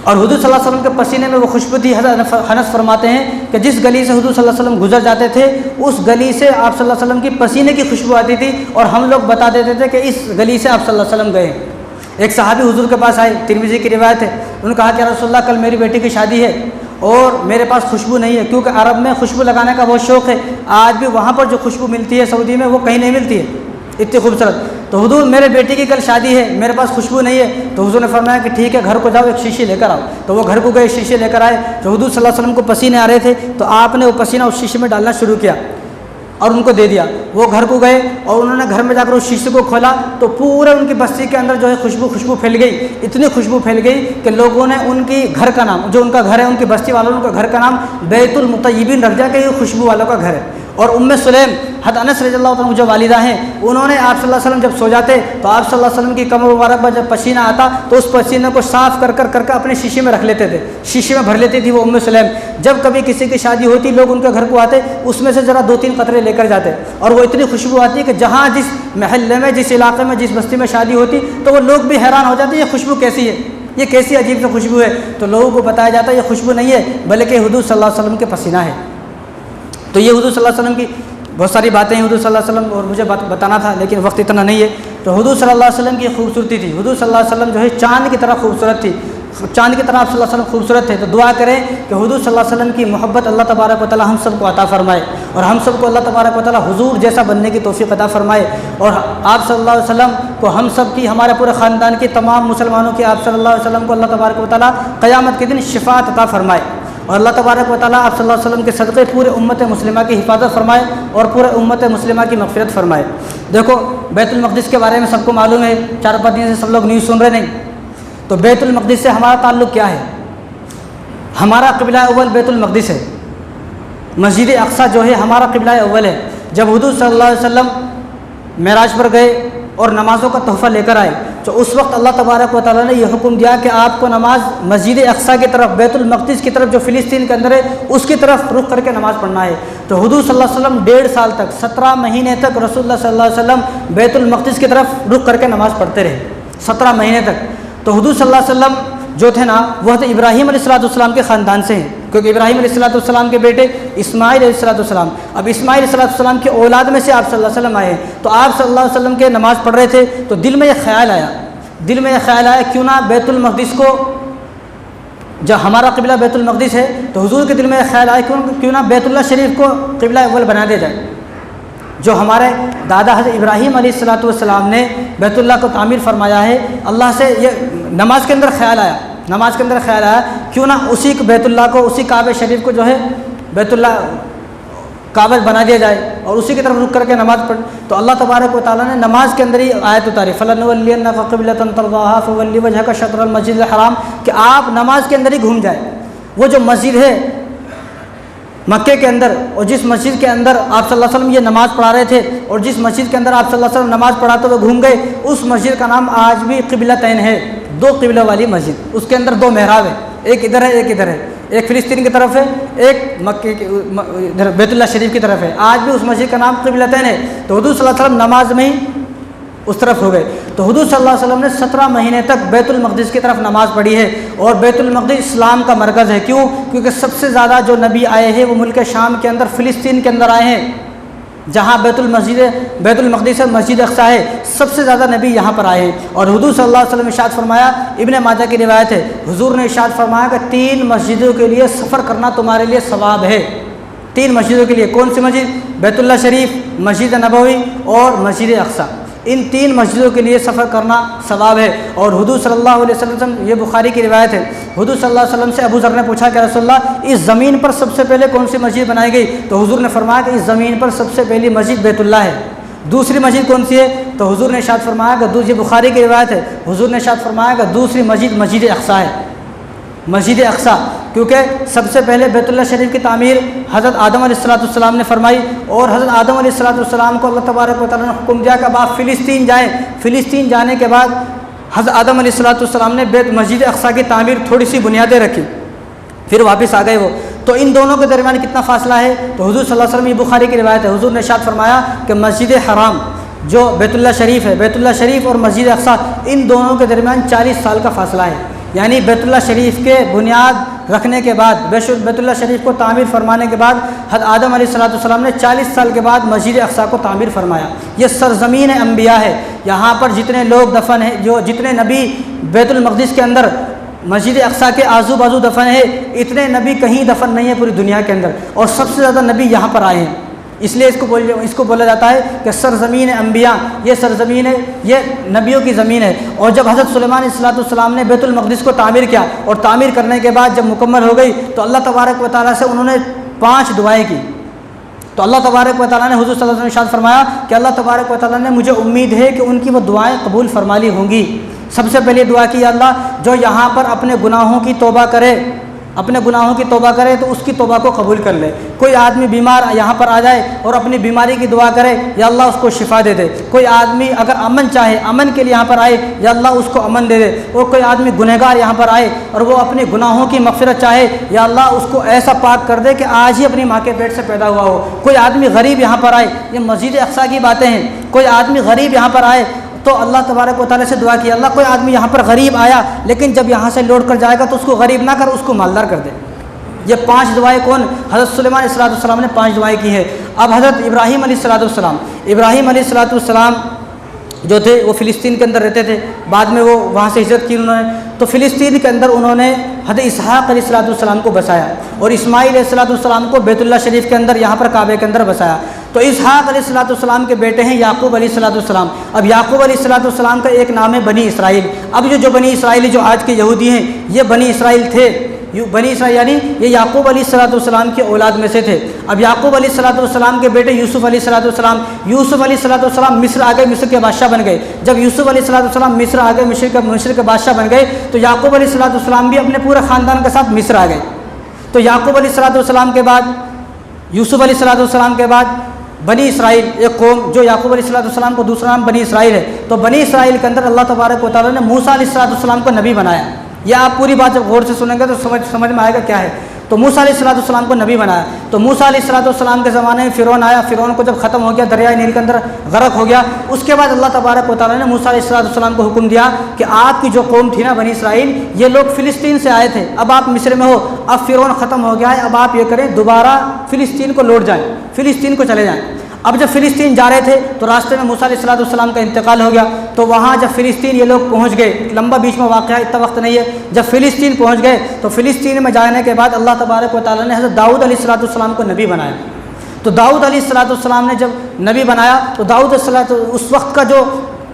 S1: और हुजूर सल्लल्लाहु अलैहि वसल्लम के पसीने में वो खुशबू थी। हज़रत अनस फरमाते हैं कि जिस गली से हुजूर सल्लल्लाहु अलैहि वसल्लम गुजर जाते थे उस गली से आप सल्लल्लाहु अलैहि वसल्लम की पसीने की खुशबू आती थी और हम लोग बता देते थे कि इस गली से आप सल्लल्लाहु अलैहि वसल्लम गए। एक सहाबी हुजूर के पास आए, तिरमिज़ी की रिवायत है, उन्होंने कहा कि या रसूलल्लाह कल मेरी बेटी की शादी है और मेरे पास खुशबू नहीं है, क्योंकि अरब में खुशबू लगाने का बहुत शौक़ है। आज भी वहाँ पर जो खुशबू मिलती है सऊदी में वो कहीं नहीं मिलती है, इतनी खूबसूरत। तो हुजूर मेरे बेटे की कल शादी है, मेरे पास खुशबू नहीं है। तो हुजूर ने फरमाया कि ठीक है, घर को जाओ, एक शीशी लेकर आओ। तो वो घर को गए, शीशे लेकर आए। तो हुजूर सल्लल्लाहु अलैहि वसल्लम को पसीने आ रहे थे तो आपने वो पसीना उस शीशे में डालना शुरू किया और उनको दे दिया। वो घर को गए और उन्होंने घर में जाकर उस शीशे को खोला तो पूरे उनकी बस्ती के अंदर जो है खुशबू फैल गई। इतनी खुशबू फैल गई कि लोगों ने उनकी घर का नाम, जो उनका घर है, उनकी बस्ती वालों ने उनका घर का नाम बैतुल मुतय्यिबीन रख दिया कि ये खुशबू वालों का घर है। और उम्मे सुलैम हज़रत अनस रज़ियल्लाहु अन्हु जो वालिदा हैं, उन्होंने आप सल्लल्लाहु अलैहि वसल्लम जब सो जाते तो आप सल्लल्लाहु अलैहि वसल्लम की कमर मुबारक पर जब पसीना आता तो उस पसीने को साफ़ कर अपने शीशे में रख लेते थे, शीशे में भर लेती थी वो उम्मे सुलैम। जब कभी किसी की शादी होती लोग उनके घर को आते, उसमें से ज़रा 2-3 कतरे लेकर जाते और वो इतनी खुशबू आती कि जहाँ जिस महल्ले में, जिस इलाके में, जिस बस्ती में शादी होती तो वो लोग भी हैरान हो जाते, ये खुशबू कैसी है, ये कैसी अजीब सी खुशबू है। तो लोगों को बताया जाता है ये खुशबू नहीं है बल्कि हुजूर सल्लल्लाहु अलैहि वसल्लम के पसीना है। तो ये हुजूर सल्लल्लाहु अलैहि वसल्लम की बहुत सारी बातें हैं हुजूर सल्लल्लाहु अलैहि वसल्लम, और मुझे बताना था लेकिन वक्त इतना नहीं है। तो हुजूर सल्लल्लाहु अलैहि वसल्लम की खूबसूरती थी, हुजूर सल्लल्लाहु अलैहि वसल्लम जो है चाँद की तरह खूबसूरत थी, चाँद की तरह आप सल्लल्लाहु अलैहि वसल्लम खूबसूरत थे। तो दुआ करें कि हुजूर सल्लल्लाहु अलैहि वसल्लम की मोहब्बत अल्लाह तबारक व तआला हम सबको अता फरमाए और हम सबको अल्लाह तबारक व तआला हुजूर जैसा बनने की तौफीक अता फरमाए। और आप सल्लल्लाहु अलैहि वसल्लम को हम सब की, हमारे पूरे ख़ानदान की, तमाम मुसलमानों की आप सल्लल्लाहु अलैहि वसल्लम को अल्लाह तबारक व तआला क़यामत के दिन शिफ़ाअत अता फरमाए। और अल्लाह तबारक व तआला आप सल्लल्लाहु अलैहि वसल्लम के सदक़े पूरे उम्मत मुस्लिमा की हिफाजत फरमाए और पूरे उम्मत मुस्लिमा की मग़फ़िरत फरमाए। देखो बैतुल मक़दिस के बारे में सबको मालूम है, 4-5 दिन से सब लोग न्यूज़ सुन रहे नहीं। तो बैतुल मक़दिस से हमारा ताल्लुक़ क्या है? हमारा क़िबला अव्वल बैतुल मक़दिस है, मस्जिद अक़सा जो है हमारा क़िबला अव्वल है। जब हुजूर सल्लल्लाहु अलैहि वसल्लम मेराज पर गए और नमाज़ों का तोहफ़ा लेकर आए तो उस वक्त अल्लाह तबारक व तआला ने यह हुक्म दिया कि आपको नमाज मस्जिद अक़सा की तरफ, बैतुल मक़दिस की तरफ जो फ़िलिस्तीन के अंदर है उसकी तरफ रुख करके नमाज़ पढ़ना है। तो हुजूर सल्लल्लाहु अलैहि वसल्लम 1.5 साल तक, 17 महीने तक रसूलुल्लाह सल्लल्लाहु अलैहि वसल्लम बैतुल मक़दिस की तरफ रुख करके नमाज़ पढ़ते रहे, 17 महीने तक। तो हुजूर सल्लल्लाहु अलैहि वसल्लम जो थे ना वह तो इब्राहीम अलैहिस्सलाम के ख़ानदान से हैं, क्योंकि इब्राहीम अलैहिस्सलाम के बेटे इस्माईल अलैहिस्सलाम, अब इस्माईल अलैहिस्सलाम की औलाद में से आप सल्लल्लाहु अलैहि वसल्लम आए। तो आप सल्लल्लाहु अलैहि वसल्लम के नमाज़ पढ़ रहे थे तो दिल में यह ख्याल आया, क्यों ना बैतुल मक़दिस को, जब हमारा क़िबला बैतुल मक़दिस है तो हुजूर के दिल में यह ख्याल आया क्यों ना बैतुल्लाह शरीफ को क़िबला अव्वल बना दिया जाए। जो हमारे दादा हज़रत इब्राहीम अलैहिस्सलाम ने बैतुल्लाह को तामीर फरमाया है, अल्लाह से ये नमाज के अंदर ख्याल आया क्यों ना उसी बैतुल्लाह को, उसी काबे शरीफ को जो है बैतुल्लाह काबा बना दिया जाए और उसी की तरफ रुक करके नमाज़ पढ़। तो अल्लाह तबारक व तआला ने नमाज के अंदर ही आयत उतारी, फ़लनुवल्लियन्नका क़िबलतन तर्ज़ाहा फ़वल्लि वजहका शत्रल मस्जिदिल हराम, कि आप नमाज के अंदर ही घूम जाए। वो जो मस्जिद है मक्के के अंदर और जिस मस्जिद के अंदर आप सल्लल्लाहु अलैहि वसल्लम ये नमाज़ पढ़ा रहे थे और जिस मस्जिद के अंदर आप सल्लल्लाहु अलैहि वसल्लम नमाज़ पढ़ाते हुए घूम गए, उस मस्जिद का नाम आज भी क़िबलतैन है, 2 क़िबला वाली मस्जिद। उसके अंदर 2 मेहराब है, एक इधर है एक इधर है, एक फ़िलिस्तीन की तरफ है, एक मक्के इधर बैतुल्लाह शरीफ की तरफ है। आज भी उस मस्जिद का नाम क़िबलतैन है। तो हुजूर सल्लल्लाहु अलैहि वसल्लम नमाज में ही उस तरफ हो गए। तो हुजूर सल्लल्लाहु अलैहि वसल्लम ने 17 महीने तक बैतुल मक़दिस की तरफ नमाज़ पढ़ी है। और बैतुल मक़दिस इस्लाम का मरकज़ है। क्यों? क्योंकि सबसे ज़्यादा जो नबी आए हैं वो मुल्क शाम के अंदर, फ़िलिस्तीन के अंदर आए हैं, जहाँ बैतुल मक़दिस है, मस्जिद अक़सा है, सबसे ज़्यादा नबी यहाँ पर आए हैं। और हुजूर सल्लल्लाहु अलैहि वसल्लम इरशाद फरमाया, इब्न माजा की रिवायत है, हुजूर ने इरशाद फरमाया कि 3 मस्जिदों के लिए सफ़र करना तुम्हारे लिए सवाब है। 3 मस्जिदों के लिए, कौन सी मस्जिद? बैतुल्लाह शरीफ, मस्जिद नबवी और मस्जिद अक़सा। इन 3 मस्जिदों के लिए सफ़र करना सवाब है। और हुजूर सल्लल्लाहु अलैहि वसल्लम, ये बुखारी की रिवायत है, हुजूर सल्लल्लाहु अलैहि वसल्लम से अबू ज़र ने पूछा कि रसूलल्लाह इस ज़मीन पर सबसे पहले कौन सी मस्जिद बनाई गई? तो हुजूर ने फरमाया कि इस ज़मीन पर सबसे पहली मस्जिद बैतुल्लाह है। दूसरी मस्जिद कौन सी है? तो हुजूर ने इरशाद फरमाया कि दूसरी, बुखारी की रिवायत है, हुजूर ने इरशाद फरमाया कि दूसरी मस्जिद मस्जिद अक़सा है, मस्जिद अक़सा। क्योंकि सबसे पहले बैतुल्लाह शरीफ की तामीर हज़रत आदम अलैहिस्सलाम ने फरमाई और हज़रत आदम अलैहिस्सलाम को अल्लाह तबारक व तआला ने हुक्म दिया कि अब आप फ़िलिस्तीन जाएँ। फ़िलिस्तीन जाने के बाद हज़रत आदम अलैहिस्सलाम ने मस्जिद अक़सा की तामीर थोड़ी सी बुनियादें रखी, फिर वापस आ गए वो। तो इन दोनों के दरमियान कितना फ़ासला है? तो हुजूर सल्लल्लाहु अलैहि वसल्लम, ये बुखारी की रिवायत है, हुजूर ने इरशाद फरमाया कि मस्जिद हराम जो बैतुल्लाह शरीफ है, बैतुल्लाह शरीफ और मस्जिद अक़सा, इन दोनों के दरमियान 40 साल का फ़ासला है। यानी बैतुल्लाह शरीफ के बुनियाद रखने के बाद, बैतुल्लाह शरीफ को तामीर फरमाने के बाद हज़रत आदम अलैहिस्सलाम ने 40 साल के बाद मस्जिद अक़सा को तामीर फरमाया। ये सरज़मीन अम्बिया है, यहाँ पर जितने लोग दफन हैं, जो जितने नबी बैतुल मक़दिस के अंदर मस्जिद अक़सा के आजू बाजू दफन है, इतने नबी कहीं दफन नहीं है पूरी दुनिया के अंदर, और सबसे ज़्यादा नबी यहाँ पर आए हैं। इसलिए इसको बोला जाता है कि सरज़मीन अम्बिया, ये सरज़मीन है, ये नबियों की ज़मीन है। और जब हज़रत सुलेमान अलैहिस्सलाम ने बैतुल मक़दिस को तामीर किया और तामीर करने के बाद जब मुकम्मल हो गई तो अल्लाह तबारक व तआला से उन्होंने 5 दुआएँ की। तो अल्लाह तबारक व तआला ने हुज़ूर सल्लल्लाहु अलैहि वसल्लम ने इरशाद फरमाया कि अल्लाह तबारक व तआला ने, मुझे उम्मीद है कि उनकी वो दुआएँ कबूल फरमा ली होंगी। सबसे पहले दुआ की, अल्लाह जो यहाँ पर अपने गुनाहों की तौबा करे, अपने गुनाहों की तौबा करे तो उसकी तौबा को कबूल कर ले। कोई आदमी बीमार यहाँ पर आ जाए और अपनी बीमारी की दुआ करे, या अल्लाह उसको शिफा दे दे। कोई आदमी अगर अमन चाहे, अमन के लिए यहाँ पर आए, या अल्लाह उसको अमन दे दे। और कोई आदमी गुनहगार यहाँ पर आए और वो अपने गुनाहों की मग़फ़िरत चाहे, या अल्लाह उसको ऐसा पाक कर दे कि आज ही अपनी माँ के पेट से पैदा हुआ हो। कोई आदमी गरीब यहाँ पर आए, ये मस्जिद अक़सा की बातें हैं, कोई आदमी गरीब यहाँ पर आए तो अल्लाह तबारक व तआला से दुआ की, अल्लाह कोई आदमी यहाँ पर गरीब आया लेकिन जब यहाँ से लौट कर जाएगा तो उसको गरीब ना कर, उसको मालदार कर दे। ये 5 दुआएँ कौन? हज़रत सुलेमान अलैहिस्सलाम ने 5 दुआएँ की है। अब हज़रत इब्राहीम अलैहिस्सलाम जो थे वो फ़िलिस्तीन के अंदर रहते थे, बाद में वो वहाँ से हिजरत की उन्होंने, तो फ़िलिस्तीन के अंदर उन्होंने हज़रत इसहाक़ अलैहिस्सलाम को बसाया और इस्माईल अलैहिस्सलाम को बैतुल्लाह शरीफ के अंदर, यहाँ पर काबे के अंदर बसाया। तो इसहाक़ अलैहिस्सलाम के बेटे हैं याकूब अलैहिस्सलाम। अब याकूब अलैहिस्सलाम का एक नाम है बनी इसराइल। अब जो बनी इसराइली जो आज के यहूदी हैं, ये बनी इसराइल थे, बनी इसराइल यानी ये याकूब अलैहिस्सलाम की औलाद में से थे। अब याकूब अलैहिस्सलाम के बेटे यूसुफ़ अलैहिस्सलाम मिस्र आ गए, मिस्र के बादशाह बन गए। जब यूसुफ़ अलैहिस्सलाम मिस्र आ गए, मिस्र के बादशाह बन गए, तो याकूब अलैहिस्सलाम भी अपने पूरे ख़ानदान के साथ मिस्र आ गए। तो याकूब अलैहिस्सलाम के बाद, यूसुफ़ अलैहिस्सलाम के बाद बनी इसराइल, एक कौम जो याकूब अलैहिस्सलाम को दूसरा नाम बनी इसराइल है। तो बनी इसराइल के अंदर अल्लाह तबारक व तआला ने मूसा अलैहिस्सलाम को नबी बनाया। यह आप पूरी बात जब गौर से सुनेंगे तो समझ में आएगा क्या है। तो मूसा अलैहिस्सलाम को नबी बनाया। तो मूसा अलैहिस्सलाम के ज़माने में फ़िरौन आया, फ़िरौन को जब ख़त्म हो गया, दरिया नील के अंदर गर्क हो गया, उसके बाद अल्लाह तबारक व तआला ने मूसा अलैहिस्सलाम को हुक्म दिया कि आपकी जो कौम थी ना बनी इसराइल, ये लोग फ़िलिस्तीन से आए थे, अब आप मिस्र में हो, अब फ़िरौन ख़त्म हो गया है, अब आप ये करें दोबारा फ़िलिस्तीन को लौट जाएँ, फ़िलिस्तीन को चले जाएँ। अब जब फ़िलिस्तीन जा रहे थे तो रास्ते में मूसा अलैहिस्सलाम का इंतकाल हो गया। तो वहाँ जब फ़िलिस्तीन ये लोग पहुँच गए, लंबा बीच में वाक़या, इतना वक्त नहीं है, जब फ़िलिस्तीन पहुँच गए तो फ़िलिस्तीन में जाने के बाद अल्लाह तबारक व तआला ने हज़रत दाऊद अलैहिस्सलाम को नबी बनाया। तो दाऊद अलैहिस्सलाम ने जब नबी बनाया तो दाऊद उस वक्त का जो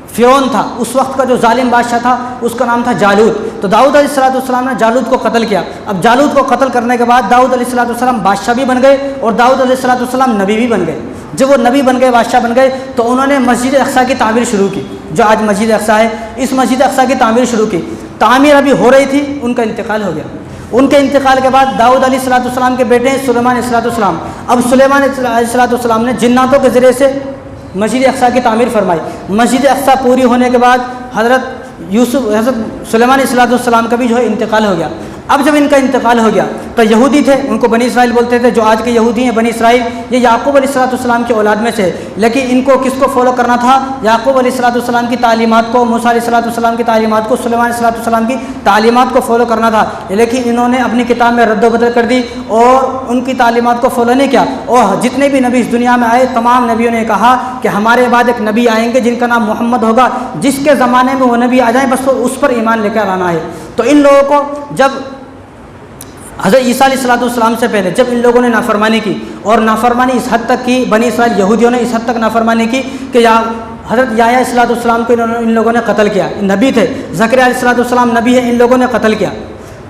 S1: फ़िरौन था, उस वक्त का जो जालिम बादशाह था, उसका नाम था जालूद। तो दाऊद अलैहिस्सलाम ने जालूद को कत्ल किया। अब जालूद को कत्ल करने के बाद दाऊद अलैहिस्सलाम बादशाह भी बन गए और दाऊद अलैहिस्सलाम नबी भी बन गए। जब वो नबी बन गए, बादशाह बन गए, तो उन्होंने मस्जिद अक़सा की तामीर शुरू की, जो आज मस्जिद अक़सा है। इस मस्जिद अक़सा की तामीर शुरू की, तामीर अभी हो रही थी, उनका इंतकाल हो गया। उनके इंतकाल के बाद दाऊद अलैहिस्सलाम के बेटे हैं सुलेमान अलैहिस्सलाम। अब सुलेमान अलैहिस्सलाम ने जिन्नातों के ज़रिए से मस्जिद अक़सा की तामीर फरमाई। मस्जिद अक़सा पूरी होने के बाद हज़रत सुलेमान अलैहिस्सलाम का भी जो है इंतकाल हो गया। अब जब इनका इंतकाल हो गया तो यहूदी थे, उनको बनी इसराइल बोलते थे, जो आज के यहूदी हैं बनी इसराइल, ये याकूब अलैहिस्सलाम की औलाद में से। लेकिन इनको किसको फॉलो करना था? याकूब अलैहिस्सलाम की तालीमात को, मूसा अलैहिस्सलाम की तालीमात को, सुलेमान अलैहिस्सलाम की तालीमात को फॉलो करना था। लेकिन इन्होंने अपनी किताब में रद्द-बदल कर दी और उनकी तालीमात को फॉलो नहीं किया। और जितने भी नबी इस दुनिया में आए, तमाम नबियों ने कहा कि हमारे बाद एक नबी आएंगे जिनका नाम मोहम्मद होगा, जिसके ज़माने में वो नबी आ जाए, बस उस पर ईमान लेकर आना है। तो इन लोगों को जब हज़रत ईसा अलैहिस्सलाम से पहले जब इन लोगों ने नाफरमानी की, और नाफरमानी इस हद तक की, बनी इसराइल यहूदियों ने इस हद तक नाफरमानी की कि हज़रत याह्या अलैहिस्सलाम को इन लोगों ने कत्ल किया, नबी थे। ज़करिया अलैहिस्सलाम नबी है, इन लोगों ने कत्ल किया।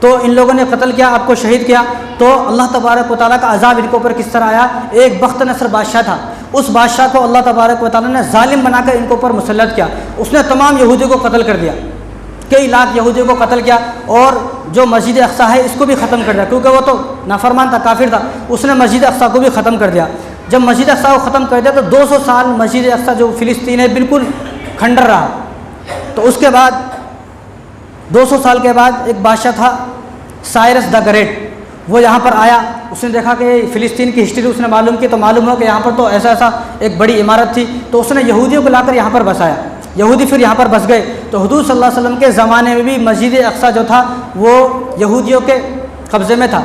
S1: तो इन लोगों ने कत्ल किया, आपको शहीद किया। तो अल्लाह तबारक व तआला का अज़ाब इनके ऊपर किस तरह आया? एक बख्त नसर बादशाह था, उस बादशाह को अल्लाह तबारक व तआला ने जालिम बनाकर इनके ऊपर मुसल्लत किया। उसने तमाम यहूदियों को कत्ल कर दिया, कई लाख यहूदियों को कत्ल किया। और जो मस्जिद अक्सा है इसको भी ख़त्म कर दिया, क्योंकि वो तो नाफरमान था, काफिर था। उसने मस्जिद अक्सा को भी ख़त्म कर दिया। जब मस्जिद अक्सा को ख़त्म कर दिया तो 200 साल मस्जिद अक्सा जो फ़िलिस्तीन है बिल्कुल खंडर रहा। तो उसके बाद 200 साल के बाद एक बादशाह था साइरस द ग्रेट, वो यहाँ पर आया। उसने देखा कि फ़िलिस्तीन की हिस्ट्री उसने मालूम की, तो मालूम हुआ कि यहाँ पर तो ऐसा ऐसा एक बड़ी इमारत थी। तो उसने यहूदियों को लाकर यहाँ पर बसाया, यहूदी फिर यहाँ पर बस गए। तो हुजूर सल्लल्लाहु अलैहि वसल्लम के ज़माने में भी मस्जिद अक्सा जो था वो यहूदियों के कब्ज़े में था।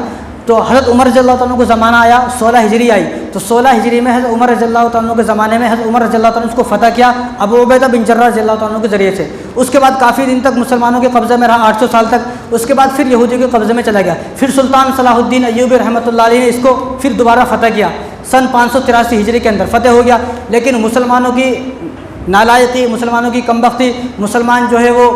S1: तो हज़रत उमर रज़ियल्लाहु अन्हु को ज़माना आया, 16 हिजरी आई। तो 16 हिजरी में हज़रत उमर रज़ियल्लाहु अन्हु के ज़माने में हज़रत उमर रज़ियल्लाहु अन्हु उसको फ़तह किया अबू उबैदा बिन जर्राह रज़ियल्लाहु अन्हु के ज़रिए से। उसके बाद काफ़ी दिन तक मुसलमानों के कब्ज़े में रहा, 800 साल तक। उसके बाद फिर यहूदियों के कब्ज़े में चला गया। फिर सुल्तान सलाहुद्दीन अय्यूबी रहमतुल्लाह अलैह ने इसको फिर दोबारा फ़तह किया, सन 583 हिजरी के अंदर फ़तह हो गया। लेकिन मुसलमानों की नालायकी, मुसलमानों की कमबख्ती, मुसलमान जो है वो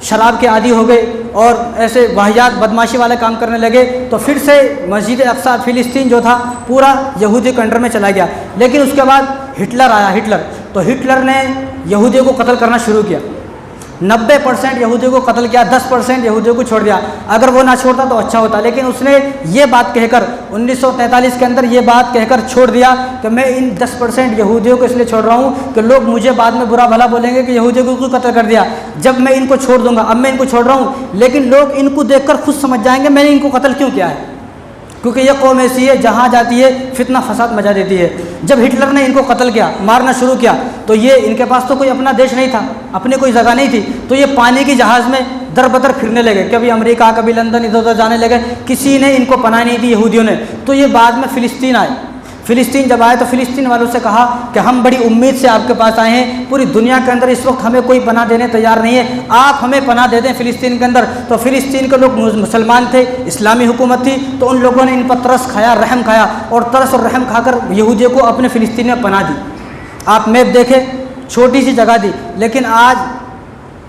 S1: शराब के आदी हो गए और ऐसे वाहियात बदमाशी वाले काम करने लगे। तो फिर से मस्जिद अक्सा फ़िलिस्तीन जो था पूरा यहूदी कंट्रोल में चला गया। लेकिन उसके बाद हिटलर आया, हिटलर। तो हिटलर ने यहूदियों को कत्ल करना शुरू किया, 90% यहूदियों को कत्ल किया, 10% यहूदियों को छोड़ दिया। अगर वो ना छोड़ता तो अच्छा होता, लेकिन उसने ये बात कहकर 1943 के अंदर ये बात कहकर छोड़ दिया कि मैं इन 10% यहूदियों को इसलिए छोड़ रहा हूँ कि लोग मुझे बाद में बुरा भला बोलेंगे कि यहूदियों को क्यों कत्ल कर दिया। जब मैं इनको छोड़ दूंगा, अब मैं इनको छोड़ रहा हूँ, लेकिन लोग इनको देखकर खुद समझ जाएंगे मैंने इनको कत्ल क्यों किया है, क्योंकि ये कौम ऐसी है जहाँ जाती है फितना फसाद मचा देती है। जब हिटलर ने इनको कत्ल किया, मारना शुरू किया, तो ये इनके पास तो कोई अपना देश नहीं था, अपनी कोई जगह नहीं थी। तो ये पानी की जहाज़ में दर बदर फिरने लगे, कभी अमेरिका कभी लंदन, इधर उधर जाने लगे। किसी ने इनको पनाह नहीं दी यहूदियों ने। तो ये बाद में फ़िलिस्तीन आए। फ़िलिस्तीन जब आए तो फ़िलिस्तीन वालों से कहा कि हम बड़ी उम्मीद से आपके पास आए हैं, पूरी दुनिया के अंदर इस वक्त हमें कोई पनाह देने तैयार नहीं है, आप हमें पनाह दे दें फ़िलिस्तीन के अंदर। तो फ़िलिस्तीन के लोग मुसलमान थे, इस्लामी हुकूमत थी, तो उन लोगों ने इन पर तरस खाया, रहम खाया, और तरस और रहम खाकर यहूदियों को अपने फ़िलिस्तीन में पनाह दी। आप मैप देखें, छोटी सी जगह दी, लेकिन आज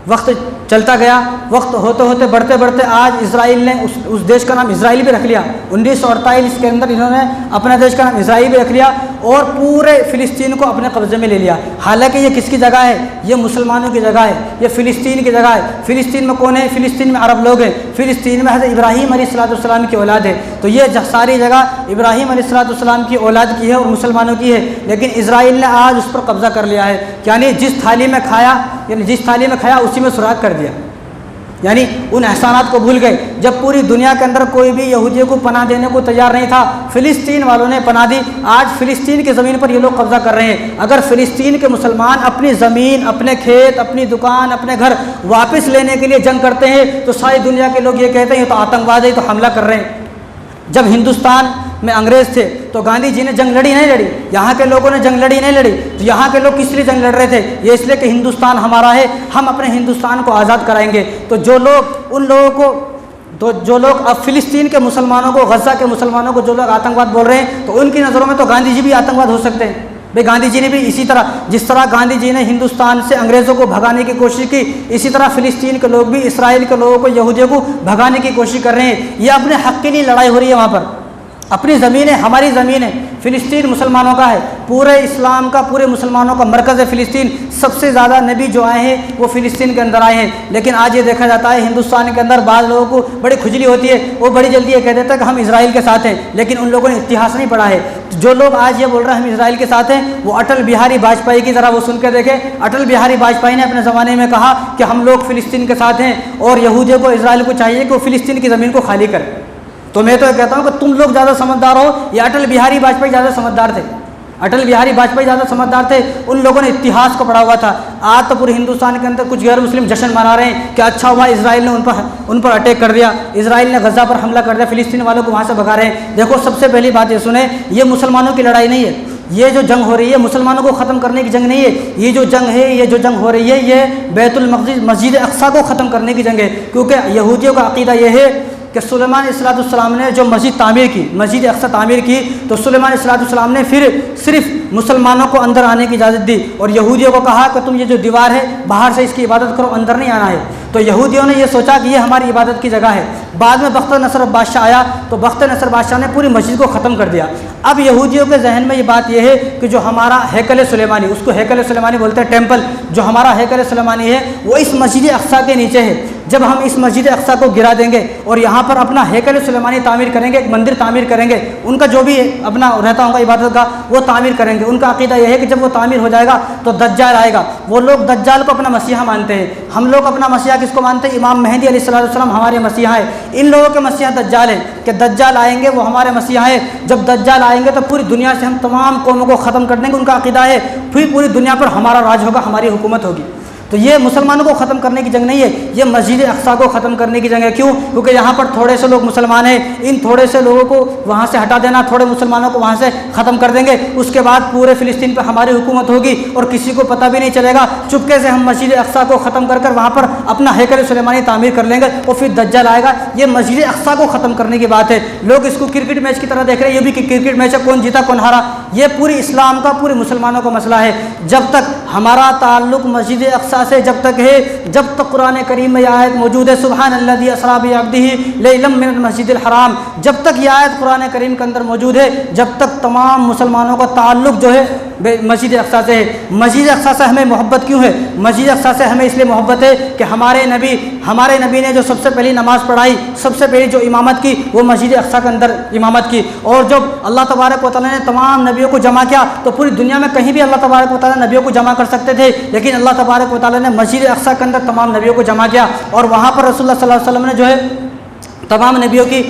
S1: वक्त चलता गया, वक्त होते होते बढ़ते बढ़ते आज इज़राइल ने उस देश का नाम इज़राइल भी रख लिया। 1948 के अंदर इन्होंने अपने देश का नाम इज़राइल भी रख लिया और पूरे फ़िलिस्तीन को अपने कब्ज़े में ले लिया। हालांकि ये किसकी जगह है? ये मुसलमानों की जगह है, ये फ़िलिस्तीन की जगह है। फ़िलिस्तीन में कौन है? फ़िलिस्तीन में अरब लोग हैं। फ़िलिस्तीन में हज़रत इब्राहीम अलैहिस्सलाम की औलाद है। तो ये सारी जगह इब्राहीम अलैहिस्सलाम की औलाद की है और मुसलमानों की है। लेकिन इज़राइल ने आज उस पर कब्ज़ा कर लिया है, यानी जिस थाली में खाया, यानी जिस थाली में खाया उसी में सुराख कर दिया, यानी उन एहसानात को भूल गए। जब पूरी दुनिया के अंदर कोई भी यहूदियों को पनाह देने को तैयार नहीं था, फ़िलिस्तीन वालों ने पनाह दी। आज फ़िलिस्तीन की ज़मीन पर ये लोग कब्ज़ा कर रहे हैं। अगर फ़िलिस्तीन के मुसलमान अपनी ज़मीन, अपने खेत, अपनी दुकान, अपने घर वापस लेने के लिए जंग करते हैं तो सारी दुनिया के लोग ये कहते हैं ये तो आतंकवाद है, तो हमला कर रहे हैं। जब हिंदुस्तान में अंग्रेज़ थे तो गांधी जी ने जंग लड़ी नहीं लड़ी, यहाँ के लोगों ने जंग लड़ी नहीं लड़ी। तो यहाँ के लोग किस लिए जंग लड़ रहे थे? ये इसलिए कि हिंदुस्तान हमारा है, हम अपने हिंदुस्तान को आज़ाद कराएंगे। तो जो लोग उन लोगों को, तो जो लोग अब फ़िलिस्तीन के मुसलमानों को, गज़ा के मुसलमानों को जो लोग आतंकवाद बोल रहे हैं, तो उनकी नज़रों में तो गांधी जी भी आतंकवाद हो सकते हैं। भाई गांधी जी ने भी इसी तरह, जिस तरह गांधी जी ने हिंदुस्तान से अंग्रेज़ों को भगाने की कोशिश की, इसी तरह फ़िलिस्तीन के लोग भी इसराइल के लोगों को, यहूदियों को भगाने की कोशिश कर रहे हैं। ये अपने हक़ के लिए लड़ाई हो रही है। वहाँ पर अपनी ज़मीन है, हमारी ज़मीन है, फ़िलिस्तीन मुसलमानों का है, पूरे इस्लाम का, पूरे मुसलमानों का मरकज़ है फ़िलिस्तीन। सबसे ज़्यादा नबी जो आए हैं वो फ़िलिस्तीन के अंदर आए हैं। लेकिन आज ये देखा जाता है हिंदुस्तान के अंदर बाज़ लोगों को बड़ी खुजली होती है, वो बड़ी जल्दी ये कह देते हैं कि हम इज़राइल के साथ हैं, लेकिन उन लोगों ने इतिहास नहीं पढ़ा है। जो लोग आज ये बोल रहे हैं हम इज़राइल के साथ हैं, वो अटल बिहारी वाजपेयी की ज़रा वो सुन के देखें। अटल बिहारी वाजपेयी ने अपने ज़माने में कहा कि हम लोग फ़िलिस्तीन के साथ हैं और यहूदियों को, इज़राइल को चाहिए कि वो फ़िलिस्तीन की ज़मीन को खाली करें। तो मैं तो कहता हूँ कि तुम लोग ज़्यादा समझदार हो, ये अटल बिहारी वाजपेयी ज़्यादा समझदार थे। अटल बिहारी वाजपेयी ज़्यादा समझदार थे, उन लोगों ने इतिहास को पढ़ा हुआ था। आज तो पूरे हिंदुस्तान के अंदर कुछ गैर मुस्लिम जश्न मना रहे हैं कि अच्छा हुआ इज़राइल ने उन पर अटैक कर दिया, इज़राइल ने गज़ा पर हमला कर दिया, फ़िलिस्तीन वालों को वहाँ से भगा रहे हैं। देखो, सबसे पहली बात ये सुने, ये मुसलमानों की लड़ाई नहीं है। ये जो जंग हो रही है मुसलमानों को ख़त्म करने की जंग नहीं है। ये जो जंग है, ये जो जंग हो रही है, ये बैतुल मक़दिस, मस्जिद अक़सा को ख़त्म करने की जंग है। क्योंकि यहूदियों का अक़ीदा ये है कि सुलेमान अलैहिस्सलाम ने जो मस्जिद तामीर की, मस्जिद अक्सा तामीर की, तो सुलेमान अलैहिस्सलाम ने फिर सिर्फ मुसलमानों को अंदर आने की इजाज़त दी और यहूदियों को कहा कि तुम ये जो दीवार है बाहर से इसकी इबादत करो, अंदर नहीं आना है। तो यहूदियों ने ये सोचा कि ये हमारी इबादत की जगह है। बाद में बख्त नसर बादशाह आया तो बख्त नसर बादशाह ने पूरी मस्जिद को ख़त्म कर दिया। अब यहूदियों के जहन में ये बात यह है कि जो हमारा हैकल सुलेमानी, उसको हैकल सुलेमानी बोलते हैं, टेम्पल, जो हमारा हैकल सुलेमानी है वो इस मस्जिद अक्सा के नीचे है। जब हम इस मस्जिद अक्सा को गिरा देंगे और यहाँ पर अपना हैकल सुलेमानी तामीर करेंगे, एक मंदिर तामीर करेंगे, उनका जो भी अपना रहता होगा इबादत का वो तामीर करेंगे। उनका अकीदा यह है कि जब वो तामीर हो जाएगा तो दज्जाल आएगा। वो लोग दज्जाल को अपना मसीहा मानते हैं। हम लोग अपना मसीहा किसको मानते हैं? इमाम मेहदी अलैहिस्सलाम हमारे मसीहा है। इन लोगों के मसीहा दज्जाल है कि दज्जाल आएंगे, वो हमारे मसीहा है। जब दज्जाल आएंगे तो पूरी दुनिया से हम तमाम कौमों को ख़त्म कर देंगे। उनका अकीदा है फिर पूरी दुनिया पर हमारा राज होगा, हमारी हुकूमत होगी। तो ये मुसलमानों को ख़त्म करने की जंग नहीं है, ये मस्जिद अक्सा को ख़त्म करने की जंग है। क्यों? क्योंकि यहाँ पर थोड़े से लोग मुसलमान हैं, इन थोड़े से लोगों को वहाँ से हटा देना, थोड़े मुसलमानों को वहाँ से ख़त्म कर देंगे। उसके बाद पूरे फ़िलिस्तीन पर हमारी हुकूमत होगी और किसी को पता भी नहीं चलेगा। चुपके से हम मस्जिद अक्सा को ख़त्म कर वहाँ पर अपना हैकल सुलेमानी तामीर कर लेंगे और फिर दज्जाल आएगा। ये मस्जिद अक्सा को ख़त्म करने की बात है। लोग इसको क्रिकेट मैच की तरह देख रहे हैं, ये भी क्रिकेट मैच है, कौन जीता कौन हारा। ये पूरी इस्लाम का, पूरे मुसलमानों का मसला है। जब तक हमारा ताल्लुक़ मस्जिद अक्सा से जब तक है, जब तक कुरान करीम में यह आयत मौजूद है, सुब्हानल्लज़ी अस्रा बिअब्दिही लैलन मिनल मस्जिदिल हराम, जब तक यह आयत कुरान करीम के अंदर मौजूद है, जब तक तमाम मुसलमानों का ताल्लुक़ जो है मस्जिद अक्सा से है। मस्जिद अक्सा से हमें मोहब्बत क्यों है? मस्जिद अक्सा से हमें इसलिए मोहब्बत है कि हमारे नबी ने जो सबसे पहली नमाज़ पढ़ाई, सबसे पहली जो इमामत की, वो मस्जिद अक्सा के अंदर इमामत की। और जब अल्लाह तबारक व तआला ने तमाम नबियों को जमा किया तो पूरी दुनिया में कहीं भी अल्लाह तबारक व तआला नबियों को जमा कर सकते थे, लेकिन अल्लाह तबारक व तआला ने मस्जिद अक्सा के अंदर तमाम नबियों को जमा किया और वहाँ पर रसूलुल्लाह सल्लल्लाहु अलैहि वसल्लम ने जो है तमाम नबियों की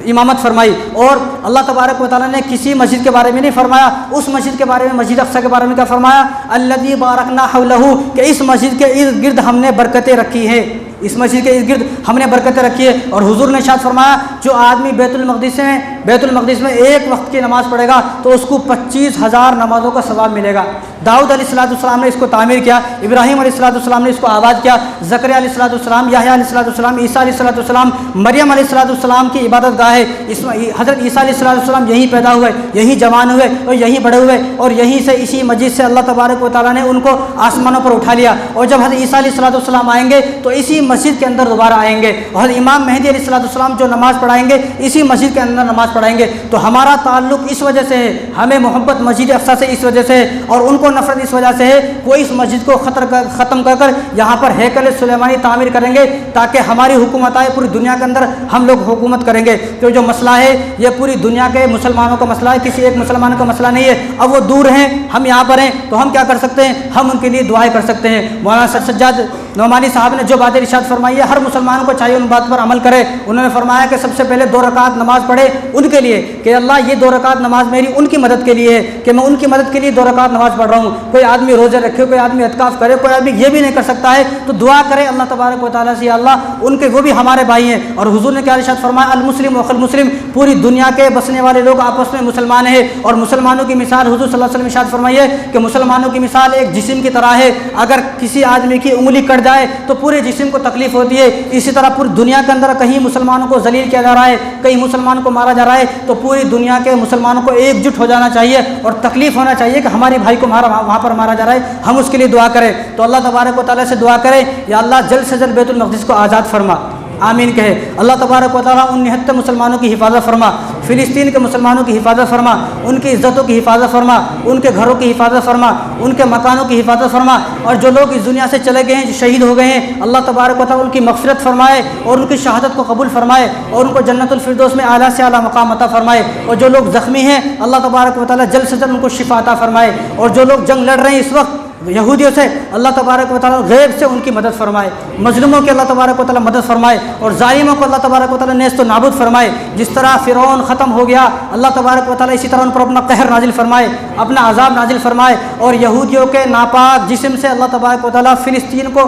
S1: इमामत फरमाई। और अल्लाह तबारक व तआला ने किसी मस्जिद के बारे में नहीं फरमाया, उस मस्जिद के बारे में, मस्जिद अक्सा के बारे में क्या फरमाया? अल्लज़ी बारकना हौलहू, कि इस मस्जिद के इर्द गिर्द हमने बरकतें रखी है, इस मस्जिद के इर्द गिर्द हमने बरकतें रखी है। और हुजूर ने इरशाद फरमाया, जो आदमी बैतुल मक़दिस में एक वक्त की नमाज़ पढ़ेगा तो उसको 25,000 नमाज़ों का सवाब मिलेगा। दाऊद अलैहिस्सलाम ने इसको तामीर किया, इब्राहीम अलैहिस्सलाम ने इसको आबाद किया, ज़करिया अलैहिस्सलाम, याहया अलैहिस्सलाम, ईसा अलैहिस्सलाम, मरियम अलैहिस्सलाम की इबादत गाह है। इसमें हज़रत ईसा अलैहिस्सलाम यहीं पैदा हुए, यहीं जवान हुए और यहीं बड़े हुए और यहीं से, इसी मस्जिद से अल्लाह तबारक व तआला ने उनको आसमानों पर उठा लिया। और जब हज़रत ईसा अलैहिस्सलाम आएंगे तो इसी मस्जिद के अंदर दोबारा आएंगे और इमाम मेहदी अलैहिस्सलाम जो नमाज़ पढ़ाएंगे इसी मस्जिद के अंदर नमाज़ पढ़ाएंगे। तो हमारा ताल्लुक़ इस वजह से है, हमें मोहब्बत मस्जिद अक्सा से इस वजह से है और उनको नफरत इस वजह से है। कोई इस मस्जिद को ख़त्म कर यहाँ पर हैकल सुलेमानी तामीर करेंगे ताकि हमारी हुकूमत आए, पूरी दुनिया के अंदर हम लोग हुकूमत करेंगे। तो जो मसला है ये पूरी दुनिया के मुसलमानों का मसला है, किसी एक मुसलमान का मसला नहीं है। अब वो दूर हैं, हम यहाँ पर हैं, तो हम क्या कर सकते हैं? हम उनके लिए दुआएं कर सकते हैं। मौलाना सज्जाद नौमानी साहब ने जो बातें इरशाद फरमाई है, हर मुसलमान को चाहिए उन बात पर अमल करे। उन्होंने फरमाया कि सबसे पहले 2 रकात नमाज पढ़े उनके लिए कि अल्लाह ये 2 रकात नमाज मेरी उनकी मदद के लिए है कि मैं उनकी मदद के लिए 2 रकात नमाज पढ़ रहा हूँ। कोई आदमी रोज़े रखे, कोई आदमी इत्काफ करे, कोई आदमी ये भी नहीं कर सकता है तो दुआ करे अल्लाह तबारक व तआला से, अल्लाह उनके, वो भी हमारे भाई हैं। और हुजूर ने क्या इरशाद फरमाया? अल मुस्लिम वखल मुस्लिम, पूरी दुनिया के बसने वाले लोग आपस में मुसलमान हैं। और मुसलमानों की मिसाल हुजूर सल्लल्लाहु अलैहि वसल्लम इरशाद फरमाइए कि मुसलमानों की मिसाल एक जिस्म की तरह है। अगर किसी आदमी की उंगली कट जाए तो पूरे जिस्म को तकलीफ होती है। इसी तरह पूरी दुनिया के अंदर कहीं मुसलमानों को जलील किया जा रहा है, कहीं मुसलमानों को मारा जा रहा है, तो पूरी दुनिया के मुसलमानों को एकजुट हो जाना चाहिए और तकलीफ होना चाहिए कि हमारे भाई को वहाँ पर मारा जा रहा है, हम उसके लिए दुआ करें। तो अल्लाह तबारक व तआला से दुआ करें, या अल्लाह जल्द से जल्द बैतुल मक़दिस को आज़ाद फरमा, आमीन कहे। अल्लाह तबारक व तआला उन 79 मुसलमानों की हिफाजत फरमा, फ़िलिस्तीन के मुसलमानों की हिफाजत फरमा, उनकी इज़्ज़तों की हिफाजत फरमा, उनके घरों की हिफाजत फरमा, उनके मकानों की हिफाजत फरमा। और जो लोग इस दुनिया से चले गए हैं, जो शहीद हो गए हैं, अल्लाह तबारक व तआला उनकी मग़फ़िरत फरमाए और उनकी शहादत को कबूल फरमाए और उनको जन्नतुल फिरदौस में आला से आला मकाम अता फरमाए। और जो लोग ज़ख्मी हैं, अल्लाह तबारक व तआला जल्द से जल्द उनको शिफा अता फरमाए। और जो लोग जंग लड़ रहे हैं इस वक्त यहूदियों से, अल्लाह तबारक व तआला गैब से उनकी मदद फरमाए, मजलूमों की अल्लाह तबारक व तआला मदद फरमाए और जालिमों को अल्लाह तबारक व तआला नेस्त नाबूद फरमाए। जिस तरह फ़िरौन ख़त्म हो गया, अल्लाह तबारक व तआला इसी तरह उन पर अपना कहर नाजिल फरमाए, अपना अजाब नाजिल फरमाए। और यहूदियों के नापाक जिस्म से अल्लाह तबारक व तआला फ़िलिस्तीन को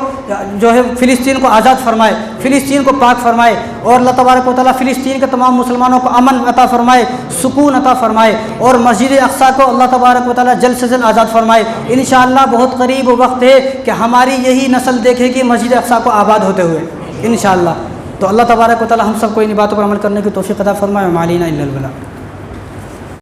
S1: जो है फ़िलिस्तीन को आज़ाद फरमाए, फ़िलिस्तीन को पाक फरमाए। और अल्लाह तबारक व तआला फ़िलिस्तीन के तमाम मुसलमानों को अमन अता फरमाए, सुकून अता फरमाए। और मस्जिद अक्सा को अल्लाह तबारक व तआला जल्द से जल्द आज़ाद फरमाए। इंशाअल्लाह बहुत करीब वक्त है कि हमारी यही नस्ल देखेगी मस्जिद अक्सा को आबाद होते हुए इंशाअल्लाह। तो अल्लाह तबारक व तआला हम सबको इन बातों पर अमल करने की तौफीक अता फरमाए। मालीना इल्लल बलाग।